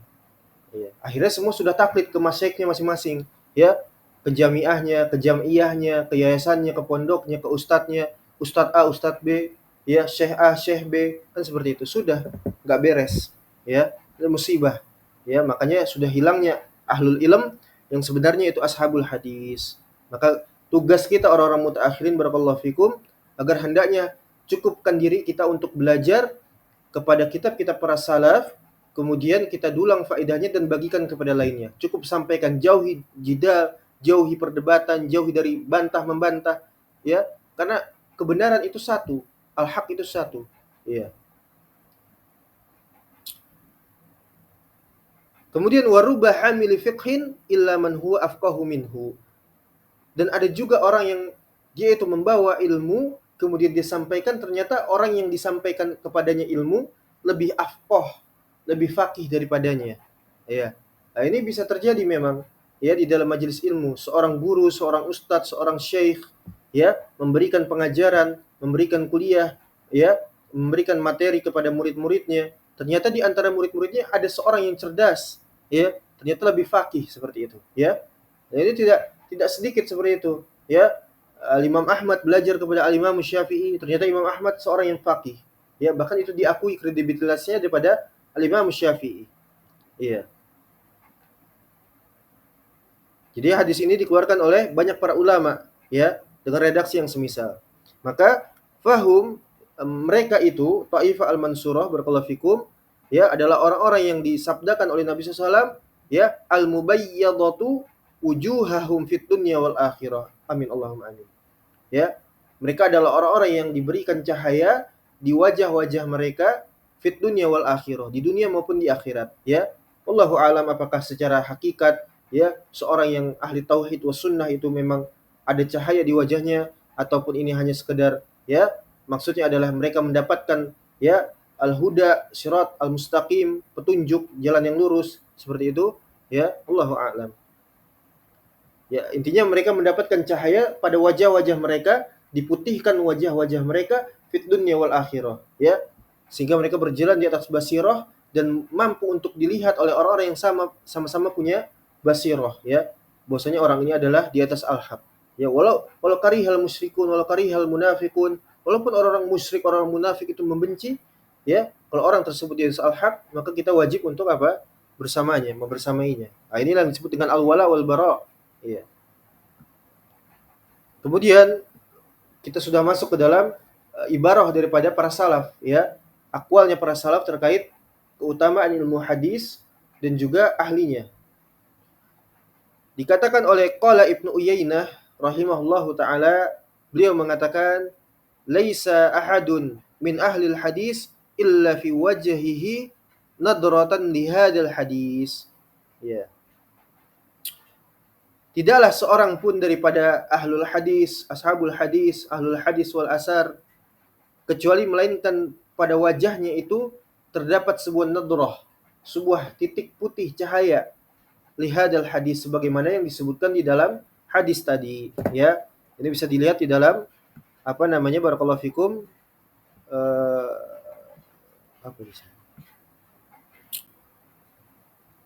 Iya. Akhirnya semua sudah taklid ke masyaikh-nya masing-masing, ya, ke jamiahnya, ke jamiyahnya, ke yayasannya, ke pondoknya, ke ustadznya, ustadz A, ustadz B, ya, syekh A, syekh B, kan seperti itu. Sudah nggak beres, ya, itu musibah, ya. Makanya sudah hilangnya ahlul ilm yang sebenarnya itu ashabul hadis. Maka tugas kita orang-orang mutaakhirin barakallahu fikum agar hendaknya cukupkan diri kita untuk belajar kepada kitab-kitab para salaf, kemudian kita dulang faedahnya dan bagikan kepada lainnya. Cukup sampaikan, jauhi jidal, jauhi perdebatan, jauhi dari bantah-membantah, ya. Karena kebenaran itu satu, al-haq itu satu, ya. Kemudian waruba hamili fiqhin illa man huwa afqahu minhu. Dan ada juga orang yang dia itu membawa ilmu, kemudian disampaikan, ternyata orang yang disampaikan kepadanya ilmu lebih afqah, lebih faqih daripadanya. Ya. Nah, ini bisa terjadi memang, ya, di dalam majelis ilmu. Seorang guru, seorang ustadz, seorang syekh, ya, memberikan pengajaran, memberikan kuliah, ya, memberikan materi kepada murid-muridnya. Ternyata di antara murid-muridnya ada seorang yang cerdas, ya, ternyata lebih faqih seperti itu, ya. Dan ini tidak sedikit seperti itu, ya. Imam Ahmad belajar kepada Al-Imam Syafi'i, ternyata Imam Ahmad seorang yang faqih, ya, bahkan itu diakui kredibilitasnya daripada Al-Imam Syafi'i. Iya. Jadi hadis ini dikeluarkan oleh banyak para ulama, ya, dengan redaksi yang semisal. Maka fahum mereka itu Taifah al-Mansurah barakallahu fikum, ya, adalah orang-orang yang disabdakan oleh Nabi SAW, ya, al-mubayyadatu wujuhahum fid dunya wal akhirah. Amin Allahumma amin. Ya, mereka adalah orang-orang yang diberikan cahaya di wajah-wajah mereka fit dunya wal akhirah, di dunia maupun di akhirat, ya. Wallahu alam apakah secara hakikat, ya, seorang yang ahli tauhid was sunnah itu memang ada cahaya di wajahnya, ataupun ini hanya sekedar, ya, maksudnya adalah mereka mendapatkan, ya, al-huda, sirat al-mustaqim, petunjuk jalan yang lurus seperti itu, ya. Wallahu alam. Ya, intinya mereka mendapatkan cahaya pada wajah-wajah mereka, diputihkan wajah-wajah mereka fit dunya wal akhirah, ya. Sehingga mereka berjalan di atas basirah dan mampu untuk dilihat oleh orang-orang yang sama-sama punya basirah, ya. Bahwasanya orang ini adalah di atas al-haq. Ya, walau karihal musyrikun, walau karihal munafiqun, walaupun orang-orang musyrik, orang munafik itu membenci, ya, kalau orang tersebut di atas al-haq, maka kita wajib untuk apa? Bersamanya, membersamainya. Nah, inilah yang disebut dengan al-wala wal bara'. Iya. Kemudian kita sudah masuk ke dalam ibarah daripada para salaf, ya. Akwalnya para salaf terkait keutamaan ilmu hadis dan juga ahlinya. Dikatakan oleh qala Ibnu Uyainah rahimahullahu taala, beliau mengatakan laisa ahadun min ahlil hadis illa fi wajhihi nadratan li hadzal hadis. Ya. Tidaklah seorang pun daripada ahlul hadis, ashabul hadis, ahlul hadis wal asar, kecuali melainkan pada wajahnya itu terdapat sebuah nadrah, sebuah titik putih cahaya, lihadal hadis, sebagaimana yang disebutkan di dalam hadis tadi, ya. Ini bisa dilihat di dalam barakallahu fikum, apa bisa?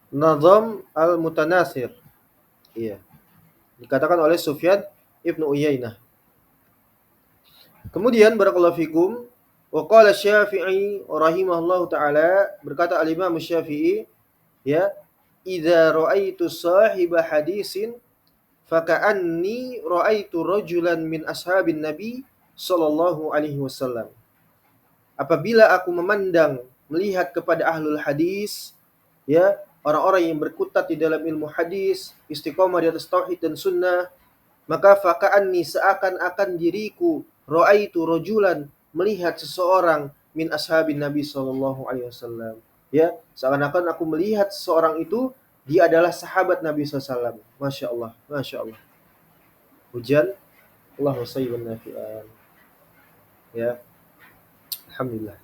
Nazam al-Mutanasir. Iya. Dikatakan oleh Sufyan Ibnu Uyainah. Kemudian barakallahu fikum, wa qala Syafi'i rahimahullahu taala, berkata al-Imam Syafi'i, ya, idza ra'aitu sahiba hadisin faka'anni ra'aitu rajulan min ashabin nabi sallallahu alaihi wasallam. Apabila aku melihat kepada ahlul hadis, ya, orang-orang yang berkutat di dalam ilmu hadis, istiqomah di atas tauhid dan sunnah, maka faka'anni, seakan-akan diriku, ra'aitu rajulan, melihat seseorang min ashabin nabi sallallahu alaihi wasallam. Ya, seakan-akan aku melihat seseorang itu, dia adalah sahabat Nabi SAW. Masya Allah, Masya Allah. Hujan, Allahu sayyiban nafi'an. Ya, alhamdulillah.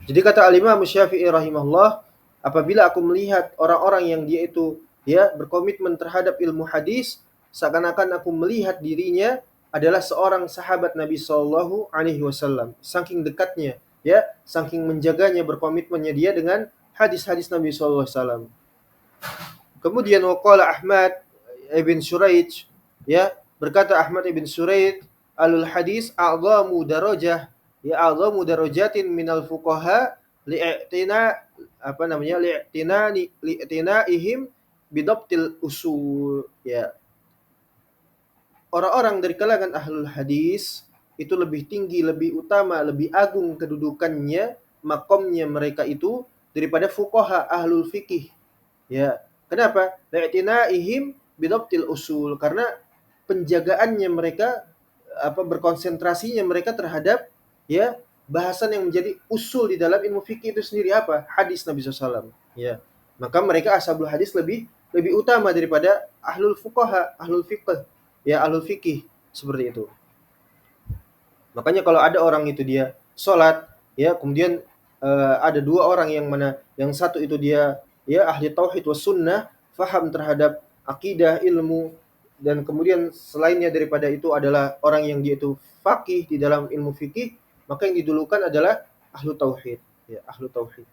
Jadi kata al-Imam Syafi'i rahimahullah, apabila aku melihat orang-orang yang dia itu, ya, berkomitmen terhadap ilmu hadis, seakan-akan aku melihat dirinya adalah seorang sahabat Nabi sallallahu alaihi wasallam. Saking dekatnya, ya, saking menjaganya, berkomitmennya dia dengan hadis-hadis Nabi sallallahu alaihi wasallam. Kemudian waqala Ahmad ibn Shuraij, ya, berkata Ahmad ibn Shuraij, alul hadis a'zamu darajah, ya, a'zamu darajatin minal fuqaha li'tinaihim bidabtil usul, ya. Orang-orang dari kalangan ahlul hadis itu lebih tinggi, lebih utama, lebih agung kedudukannya, makomnya mereka itu daripada fuqaha ahlul fikih. Ya, kenapa? Li'tinaihim bidabtil usul, karena penjagaannya mereka, berkonsentrasinya mereka terhadap, ya, bahasan yang menjadi usul di dalam ilmu fikih itu sendiri, apa? Hadis Nabi SAW. Ya, maka mereka ashabul hadis lebih utama daripada ahlul fuqaha, ahlul fiqh, ya, ahlul fikih, seperti itu. Makanya kalau ada orang itu dia sholat, ya, kemudian ada dua orang yang satu itu dia, ya, ahli tauhid was sunnah, faham terhadap akidah, ilmu, dan kemudian selainnya daripada itu adalah orang yang dia itu faqih di dalam ilmu fikih, maka yang didulukan adalah ahlu tauhid, ya, ahlu tauhid.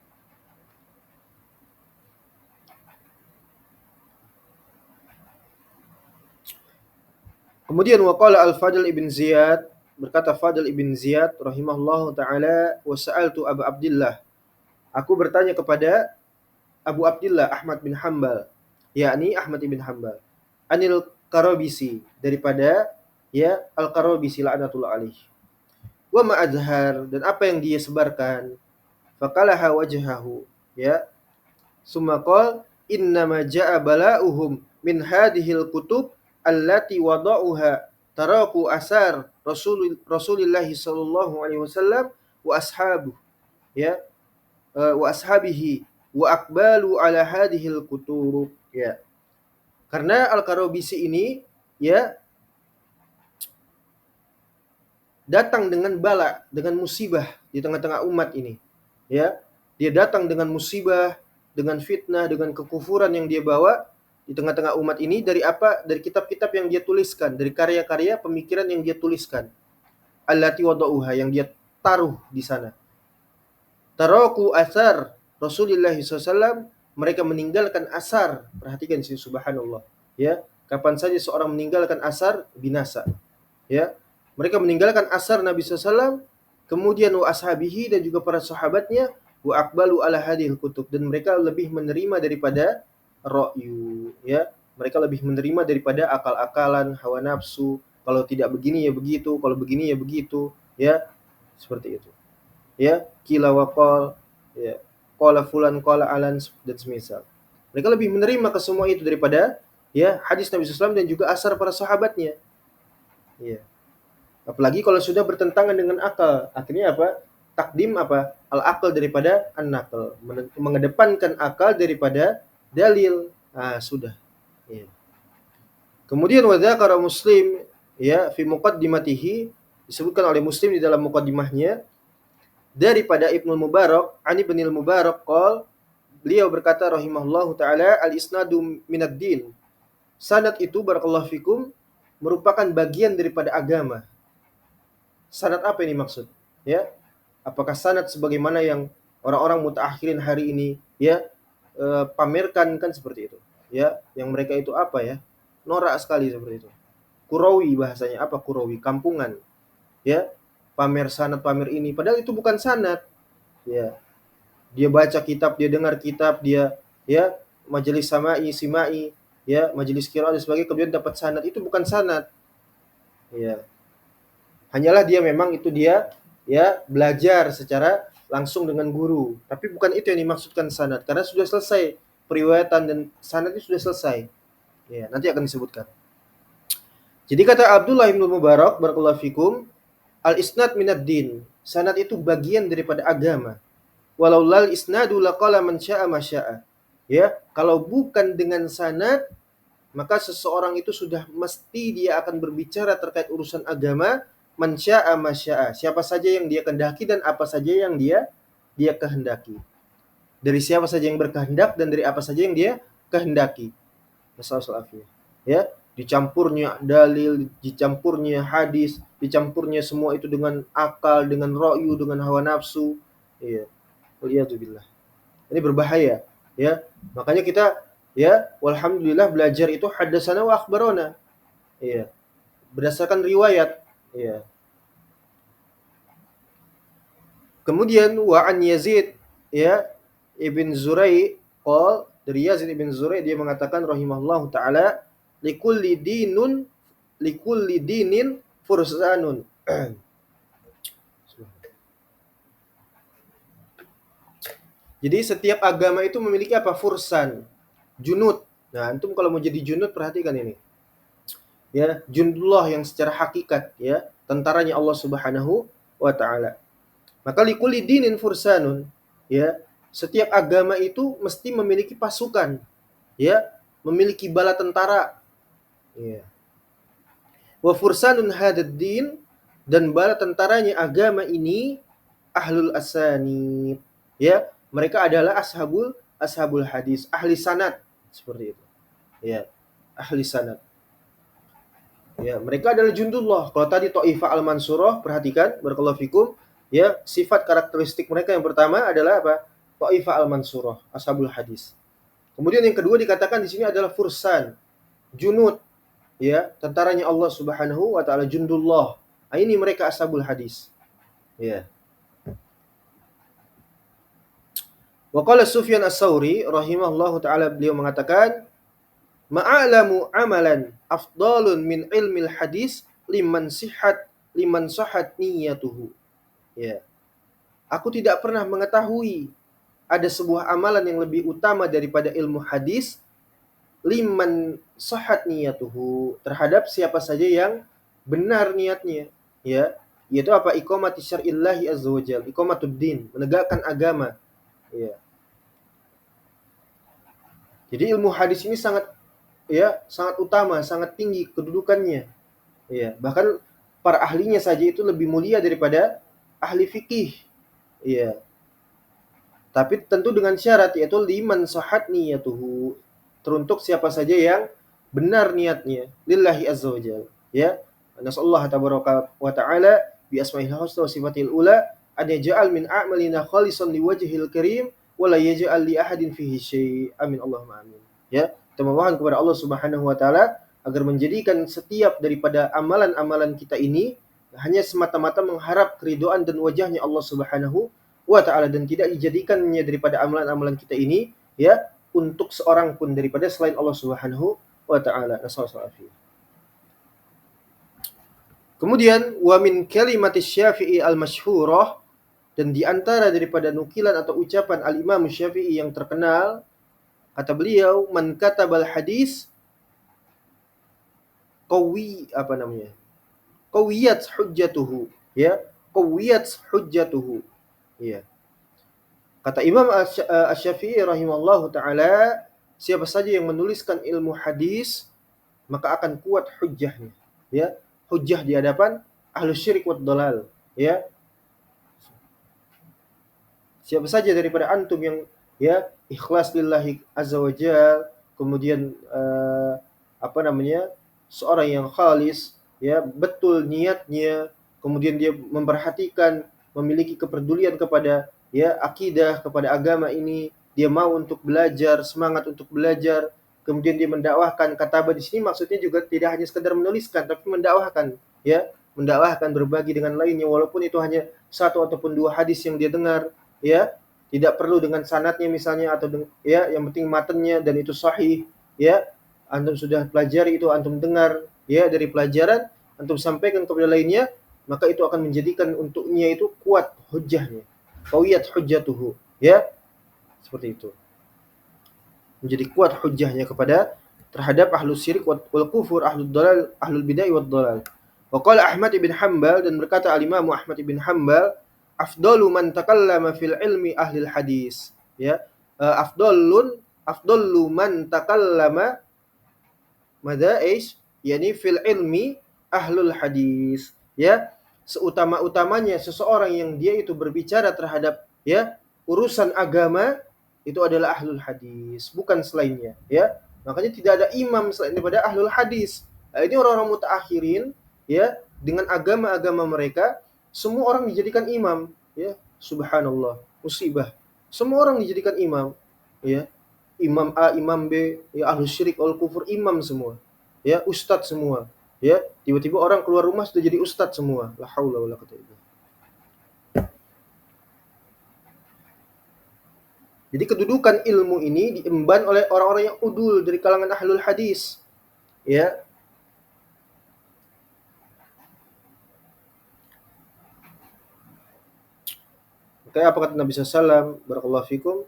Kemudian waqala al-Fadl ibn Ziyad, berkata Fadl ibn Ziyad rahimahullahu taala, wa sa'altu Abu Abdullah, aku bertanya kepada Abu Abdullah Ahmad bin Hanbal, yakni Ahmad ibn Hanbal, anil Qarabisi, daripada, ya, Al-Qarabisi la'natullah alaih, wa ma azhar, dan apa yang dia sebarkan, faqalaha wajhahu, ya, summa qala innama ja'a bala'uhum min hadhil kutub allati wada'uha taraku asar Rasulillah sallallahu alaihi wasallam wa ashabuh, ya, wa ashabihi wa aqbalu ala hadhil kutub, ya. Karena Al-Qarabisi ini, ya, datang dengan bala, dengan musibah di tengah-tengah umat ini, ya. Dia datang dengan musibah, dengan fitnah, dengan kekufuran yang dia bawa di tengah-tengah umat ini, dari apa? Dari kitab-kitab yang dia tuliskan, dari karya-karya pemikiran yang dia tuliskan. Allati wada'uha, yang dia taruh di sana. Taraku asar Rasulullah SAW, mereka meninggalkan asar. Perhatikan sini, subhanallah, ya. Kapan saja seorang meninggalkan asar, binasa, ya. Mereka meninggalkan asar Nabi SAW, kemudian wa ashabihi, dan juga para sahabatnya, wa aqbalu ala hadhil kutub, dan mereka lebih menerima daripada ra'yu, ya. Mereka lebih menerima daripada akal-akalan, hawa nafsu. Kalau tidak begini ya begitu, kalau begini ya begitu, ya. Seperti itu. Ya, kila wa qal, ya, qala fulan qala alan, dan semisal. Mereka lebih menerima ke semua itu daripada, ya, hadis Nabi SAW dan juga asar para sahabatnya. Ya. Apalagi kalau sudah bertentangan dengan akal, akhirnya apa? Takdim apa? Al-aql daripada an-naql, mengedepankan akal daripada dalil. Sudah. Ya. Kemudian wa dzakara Muslim, ya, fi muqaddimatihi, disebutkan oleh Muslim di dalam muqaddimahnya daripada Ibnu Mubarak, Ani bin Mubarak qol, beliau berkata rahimahullahu taala, al-isnadu minad din. Sanad itu barakallahu fikum merupakan bagian daripada agama. Sanad apa ini maksud? Ya, apakah sanad sebagaimana yang orang-orang mutaakhirin hari ini ya pamerkan kan seperti itu. Ya, yang mereka itu apa ya? Norak sekali seperti itu. Kurawi bahasanya apa kurawi? Kampungan. Ya, pamer sanad, pamer ini padahal itu bukan sanad. Ya, dia baca kitab, dia dengar kitab, dia ya majelis samai, simai, ya majelis qiraah dan sebagainya kemudian dapat sanad itu bukan sanad. Ya, hanyalah dia memang itu dia ya belajar secara langsung dengan guru. Tapi bukan itu yang dimaksudkan sanad karena sudah selesai periwayatan dan sanad itu sudah selesai. Ya, nanti akan disebutkan. Jadi kata Abdullah bin Mubarak barakallahu fikum, al-isnad minad din. Sanad itu bagian daripada agama. Walau lal isnadu laqala man syaa ma syaa. Ya, kalau bukan dengan sanad maka seseorang itu sudah mesti dia akan berbicara terkait urusan agama man syaa ma syaa. Siapa saja yang dia kehendaki dan apa saja yang dia kehendaki. Dari siapa saja yang berkehendak dan dari apa saja yang dia kehendaki. Masalah ya, dicampurnya dalil, dicampurnya hadis, dicampurnya semua itu dengan akal, dengan ra'yu, dengan hawa nafsu. Iya. Waliyadzubillah. Ini berbahaya, ya. Makanya kita ya, walhamdulillah belajar itu haddatsana wa akhbarana. Iya. Berdasarkan riwayat. Iya. Kemudian wa an Yazid ya Ibn Zurai dari Yazid Ibn Zurai dia mengatakan rahimahullahu taala likulli dinin fursanun. Jadi setiap agama itu memiliki apa? Fursan, junud. Nah, antum kalau mau jadi junud perhatikan ini. Ya, jundullah yang secara hakikat ya, tentaranya Allah Subhanahu wa taala. Maka likulli dinin fursanun, ya. Setiap agama itu mesti memiliki pasukan, ya, memiliki bala tentara. Ya. Wa fursanun hadad din, dan bala tentaranya agama ini ahlul asanid. Ya, mereka adalah ashabul hadis, ahli sanad seperti itu. Ya, ahli sanad. Ya, mereka adalah jundullah. Kalau tadi Taifah al-Mansurah, perhatikan barakallahu fikum, ya, sifat karakteristik mereka yang pertama adalah apa? Taifah al-Mansurah, ashabul hadis. Kemudian yang kedua dikatakan di sini adalah fursan, junud, ya, tentaranya Allah Subhanahu wa taala, jundullah. Nah, ini mereka ashabul hadis. Ya. Wa qala Sufyan Ats-Tsauri rahimahullahu taala, beliau mengatakan, ma'alamu amalan afdalun min ilmil hadis liman sahat niyatuhu. Ya. Aku tidak pernah mengetahui ada sebuah amalan yang lebih utama daripada ilmu hadis liman sahat niyatuhu, terhadap siapa saja yang benar niatnya, ya. Yaitu apa? Iqamati syar'illahi azza wajal, iqamatuddin, menegakkan agama, ya. Jadi ilmu hadis ini sangat sangat utama, sangat tinggi kedudukannya. Ya, bahkan para ahlinya saja itu lebih mulia daripada ahli fikih. Ya. Tapi tentu dengan syarat, yaitu liman sahat niyatuhu, teruntuk siapa saja yang benar niatnya lillahi azza wajalla. Ya. Nasallahu tabaraka wa ta'ala bi asma'il husna wa sifatil ula an yaj'al min a'malina khalisan liwajhil karim wa la yaj'al li ahadin fihi syai'. Amin Allahumma amin. Ya, kita memohon kepada Allah Subhanahu wa taala agar menjadikan setiap daripada amalan-amalan kita ini hanya semata-mata mengharap keridhaan dan wajahnya Allah Subhanahu wa taala, dan tidak dijadikannya daripada amalan-amalan kita ini ya untuk seorang pun daripada selain Allah Subhanahu wa taala. Nasallallahu. Kemudian wa min kalimati Syafi'i al-masyhurah, dan di antara daripada nukilan atau ucapan al-Imam Syafi'i yang terkenal, kata beliau, man katabal hadis qawiyat hujjatuhu, ya, qawiyat hujjatuhu, ya. Kata Imam Asy-Syafi'i rahimallahu taala, siapa saja yang menuliskan ilmu hadis maka akan kuat hujjahnya, ya, hujjah di hadapan ahlus syirik wad dhalal, ya. Siapa saja daripada antum yang ya ikhlas lillahi azza wajal, kemudian seorang yang khalis, ya, betul niatnya, kemudian dia memperhatikan, memiliki kepedulian kepada, ya, akidah, kepada agama ini, dia mau untuk belajar, semangat untuk belajar, kemudian dia mendakwahkan. Kataba di sini maksudnya juga tidak hanya sekedar menuliskan, tapi mendakwahkan, ya, mendakwahkan, berbagi dengan lainnya, walaupun itu hanya satu ataupun dua hadis yang dia dengar, ya, tidak perlu dengan sanadnya misalnya, atau ya, yang penting matanya dan itu sahih, ya, antum sudah pelajari itu, antum dengar, ya, dari pelajaran, antum sampaikan kepada lainnya, maka itu akan menjadikan untuknya itu kuat hujjahnya, qawiyat hujjatuhu, ya, seperti itu, menjadi kuat hujjahnya kepada terhadap ahlus syirik wal kufur, ahlul dalal, ahlul bid'ah wad dalal. Wa qala Ahmad ibn Hanbal, dan berkata al-Imam Ahmad ibn Hanbal, afdalu man takallama fil ilmi ahlil hadis, ya, afdallu man takallama madza yani fil ilmi ahlul hadis, ya, seutama-utamanya seseorang yang dia itu berbicara terhadap, ya, urusan agama itu adalah ahlul hadis, bukan selainnya, ya. Makanya tidak ada imam selain daripada ahlul hadis. Nah, ini orang-orang mutaakhirin, ya, dengan agama-agama mereka semua orang dijadikan imam, ya, subhanallah, musibah. Semua orang dijadikan imam, ya. Imam A, imam B, ya, ahlus syirik wal kufur, imam semua, ya, ustadz semua, ya. Tiba-tiba orang keluar rumah sudah jadi ustadz semua. La haula wala quwwata illa billah. Jadi kedudukan ilmu ini diemban oleh orang-orang yang udul dari kalangan ahlul hadis, ya. Kayak apa kata Nabi SAW, barakallahu fikum,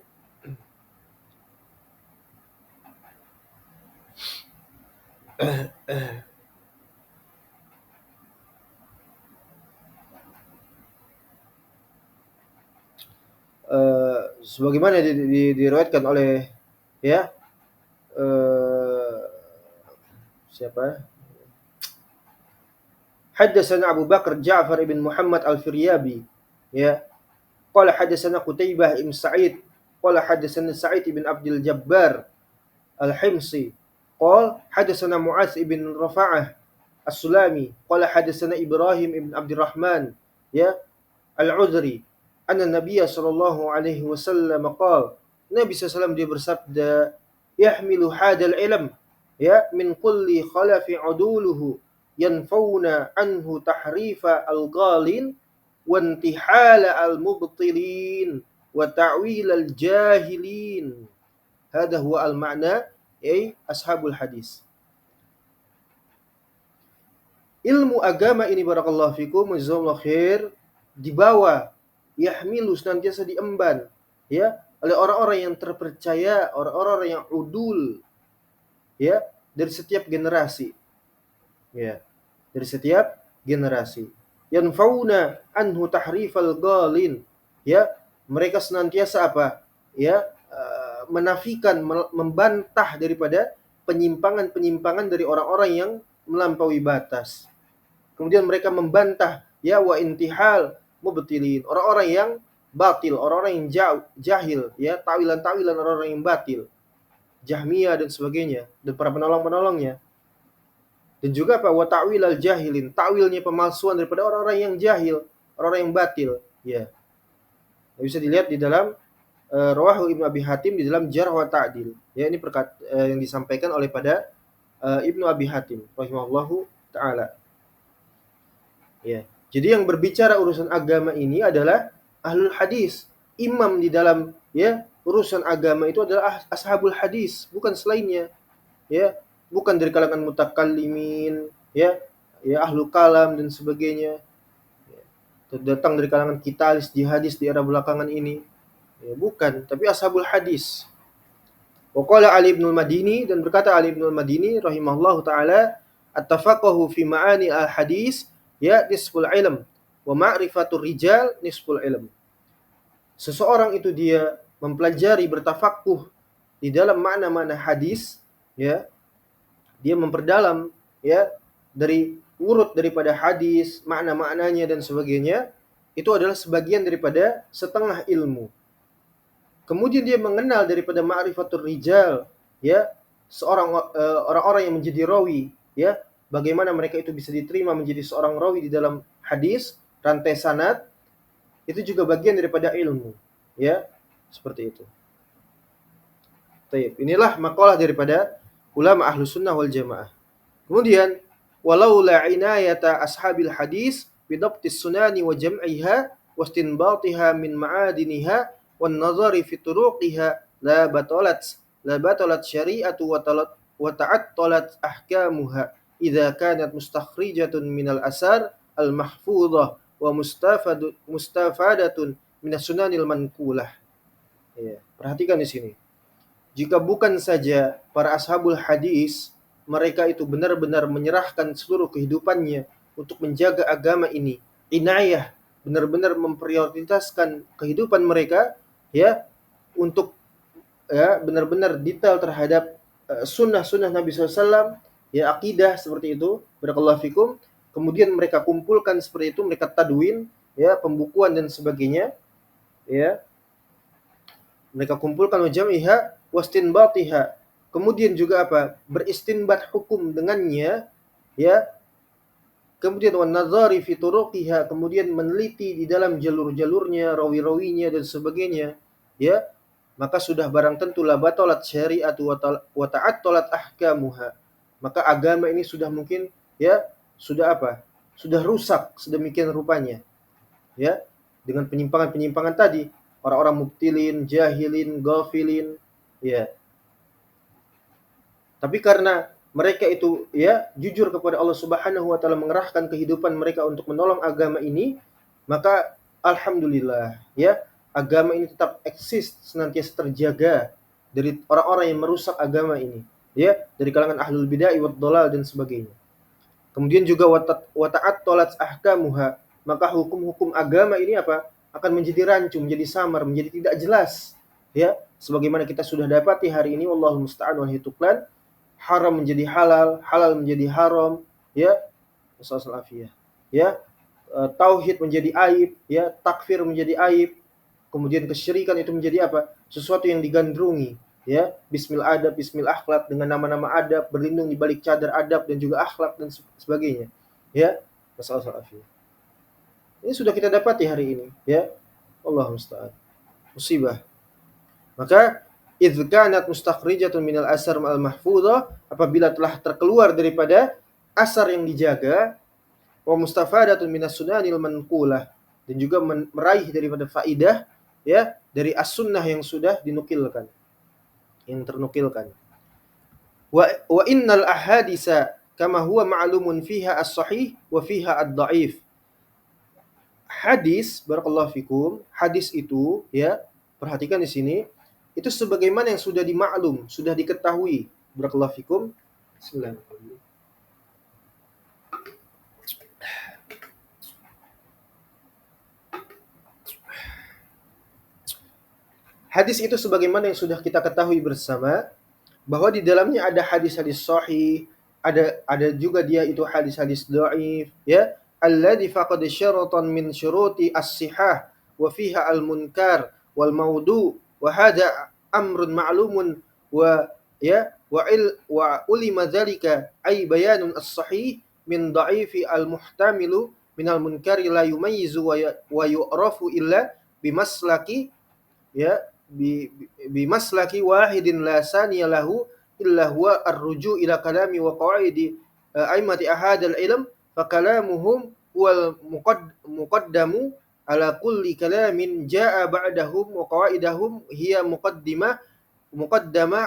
sebagaimana diriwayatkan oleh, ya, siapa? Haddatsana Abu Bakar Ja'far ibn Muhammad al-Firyabi, ya. Qala haddatsana Qutaibah ibn Sa'id, qala haddatsana Sa'id ibn Abdul Jabbar al-Himsi, qala haddatsana Mu'adz ibn Rafa'ah as-Sulami, qala haddatsana Ibrahim ibn Abdurrahman, ya, al-Udhri, anna Nabiy sallallahu alaihi wasallam qala, Nabi SAW dia bersabda, yahmilu hadal ilm, ya, min kulli khalafi uduluhu yanfauna anhu tahrifa al-ghalin wa intihala al-mubtilin wa ta'wil al-jahilin. Hada huwa al-ma'na, ay ashabul hadis. Ilmu agama ini, barakallahu fikum, jazakumullahu khair, dibawa, yahmilu, senantiasa diemban, ya, oleh orang-orang yang terpercaya, orang-orang yang udul, ya, dari setiap generasi, ya, dari setiap generasi. Yanfauna anhu tahrifal ghalin, ya, mereka senantiasa apa, ya, menafikan, membantah daripada penyimpangan-penyimpangan dari orang-orang yang melampaui batas. Kemudian mereka membantah, ya, wa intihal mubtilin, orang-orang yang batil, orang-orang yang jahil, ya, tawilan-tawilan orang-orang yang batil, Jahmiyah dan sebagainya, dan para penolong-penolongnya. Dan juga apa, wa ta'wil al-jahilin, takwilnya pemalsuan daripada orang-orang yang jahil, orang-orang yang batil, ya. Bisa dilihat di dalam Rawahu Ibnu Abi Hatim di dalam Jarh wa Ta'dil. Ya, ini yang disampaikan oleh pada Ibnu Abi Hatim rahimahullahu taala. Ya. Jadi yang berbicara urusan agama ini adalah ahlul hadis. Imam di dalam, ya, urusan agama itu adalah ashabul hadis, bukan selainnya. Ya, bukan dari kalangan mutakallimin, ya, ya, ahlu kalam dan sebagainya. Ya. Datang dari kalangan kitalis, jihadis di era belakangan ini. Ya, bukan, tapi ashabul hadis. Wa qala Ali ibn al-Madini, dan berkata Ali ibn al-Madini rahimahullahu taala, at-tafaqahu fi ma'ani al-hadis, ya, nisful ilm, wa ma'rifatur rijal nisful ilm. Seseorang itu dia mempelajari, bertafakuh di dalam makna-makna hadis, ya, dia memperdalam, ya, dari urut daripada hadis, makna-maknanya dan sebagainya, itu adalah sebagian daripada setengah ilmu. Kemudian dia mengenal daripada ma'rifatul rijal, ya, orang-orang yang menjadi rawi, ya, bagaimana mereka itu bisa diterima menjadi seorang rawi di dalam hadis, rantai sanad, itu juga bagian daripada ilmu, ya, seperti itu. Taib. Inilah makalah daripada ulama Ahlus Sunnah wal Jamaah. Kemudian, walau la inayata ashabil hadis bidabtis sunani wa jam'iha wastinbatiha min ma'adiniha wan nazari fi turuqiha la batalat syari'atu wa ta'attalat ahkamuha idza kanat mustakhrijatun minal asar al mahfudhah wa mustafadatun minas sunanil manqulah. Ya, perhatikan di sini. Jika bukan saja para ashabul hadis, mereka itu benar-benar menyerahkan seluruh kehidupannya untuk menjaga agama ini, inayah, benar-benar memprioritaskan kehidupan mereka, ya, untuk, ya, benar-benar detail terhadap sunnah-sunnah Nabi SAW, ya, akidah seperti itu, barakallahu fikum. Kemudian mereka kumpulkan seperti itu, mereka tadwin, ya, pembukuan dan sebagainya, ya, mereka kumpulkan wajamiha wastinbatiha. Kemudian juga apa? Beristinbat hukum dengannya, ya. Kemudian wan nazari fi turuqiha, kemudian meneliti di dalam jalur-jalurnya, rawi-rawinya dan sebagainya, ya. Maka sudah barang tentu la batalat syari'atu wa ta'attalat ahkamuha. Maka agama ini sudah mungkin, ya, sudah apa? Sudah rusak sedemikian rupanya, ya, dengan penyimpangan-penyimpangan tadi, orang-orang mubtilin, jahilin, ghafilin, ya. Tapi karena mereka itu, ya, jujur kepada Allah Subhanahu wa taala, mengerahkan kehidupan mereka untuk menolong agama ini, maka alhamdulillah, ya, agama ini tetap eksis, senantiasa terjaga dari orang-orang yang merusak agama ini, ya, dari kalangan ahlul bid'ah wad dhalal dan sebagainya. Kemudian juga wa ta'attalat ahkamuha, maka hukum-hukum agama ini apa? Akan menjadi rancu, menjadi samar, menjadi tidak jelas, ya, sebagaimana kita sudah dapati hari ini, wallahu musta'an wal hituklan, haram menjadi halal, halal menjadi haram, ya, masalah afiyah, ya, tauhid menjadi aib, ya, takfir menjadi aib, kemudian kesyirikan itu menjadi apa? Sesuatu yang digandrungi, ya, bismil adab, bismil akhlak, dengan nama-nama adab, berlindung di balik cadar adab dan juga akhlak dan sebagainya, ya, masalah afiyah. Ini sudah kita dapati hari ini, ya, Allah musta'an, musibah. Maka idz kanat mustakhrijatun minal asar al mahfudhah, apabila telah terkeluar daripada asar yang dijaga, wa mustafadatun minas sunanil manqulah, dan juga meraih daripada faidah, ya, dari as-sunnah yang sudah dinukilkan, yang ternukilkan. Wa innal ahadisa kama huwa ma'lumun fiha as-sahih wa fiha ad-dha'if. Hadis, barakallahu fikum, hadis itu, ya, perhatikan di sini, itu sebagaimana yang sudah dimaklum, sudah diketahui, barakallahu fikum. Bismillahirrahmanirrahim. Hadis itu sebagaimana yang sudah kita ketahui bersama, bahwa di dalamnya ada hadis-hadis sahih, ada juga dia itu hadis-hadis dhaif, ya, alladzi faqad syaratan min syuruti as-sihah wa fiha al-munkar wal maudu wa hada amrun ma'lumun wa, ya, wa ulima dzalika ay bayanun as-sahih min dha'ifi al-muhtamilu min al-munkari la yumayyizu wa yu'rafu illa bimaslaki, ya, bimaslaki wahidin la saniya lahu illa huwa ar-ruju' ila kalami wa qawaidi a'immati ahadil ilm fa kalamuhum wal muqaddamu ala kulli kalamin jaa ba'dahum wa qawaidahum hiya muqaddama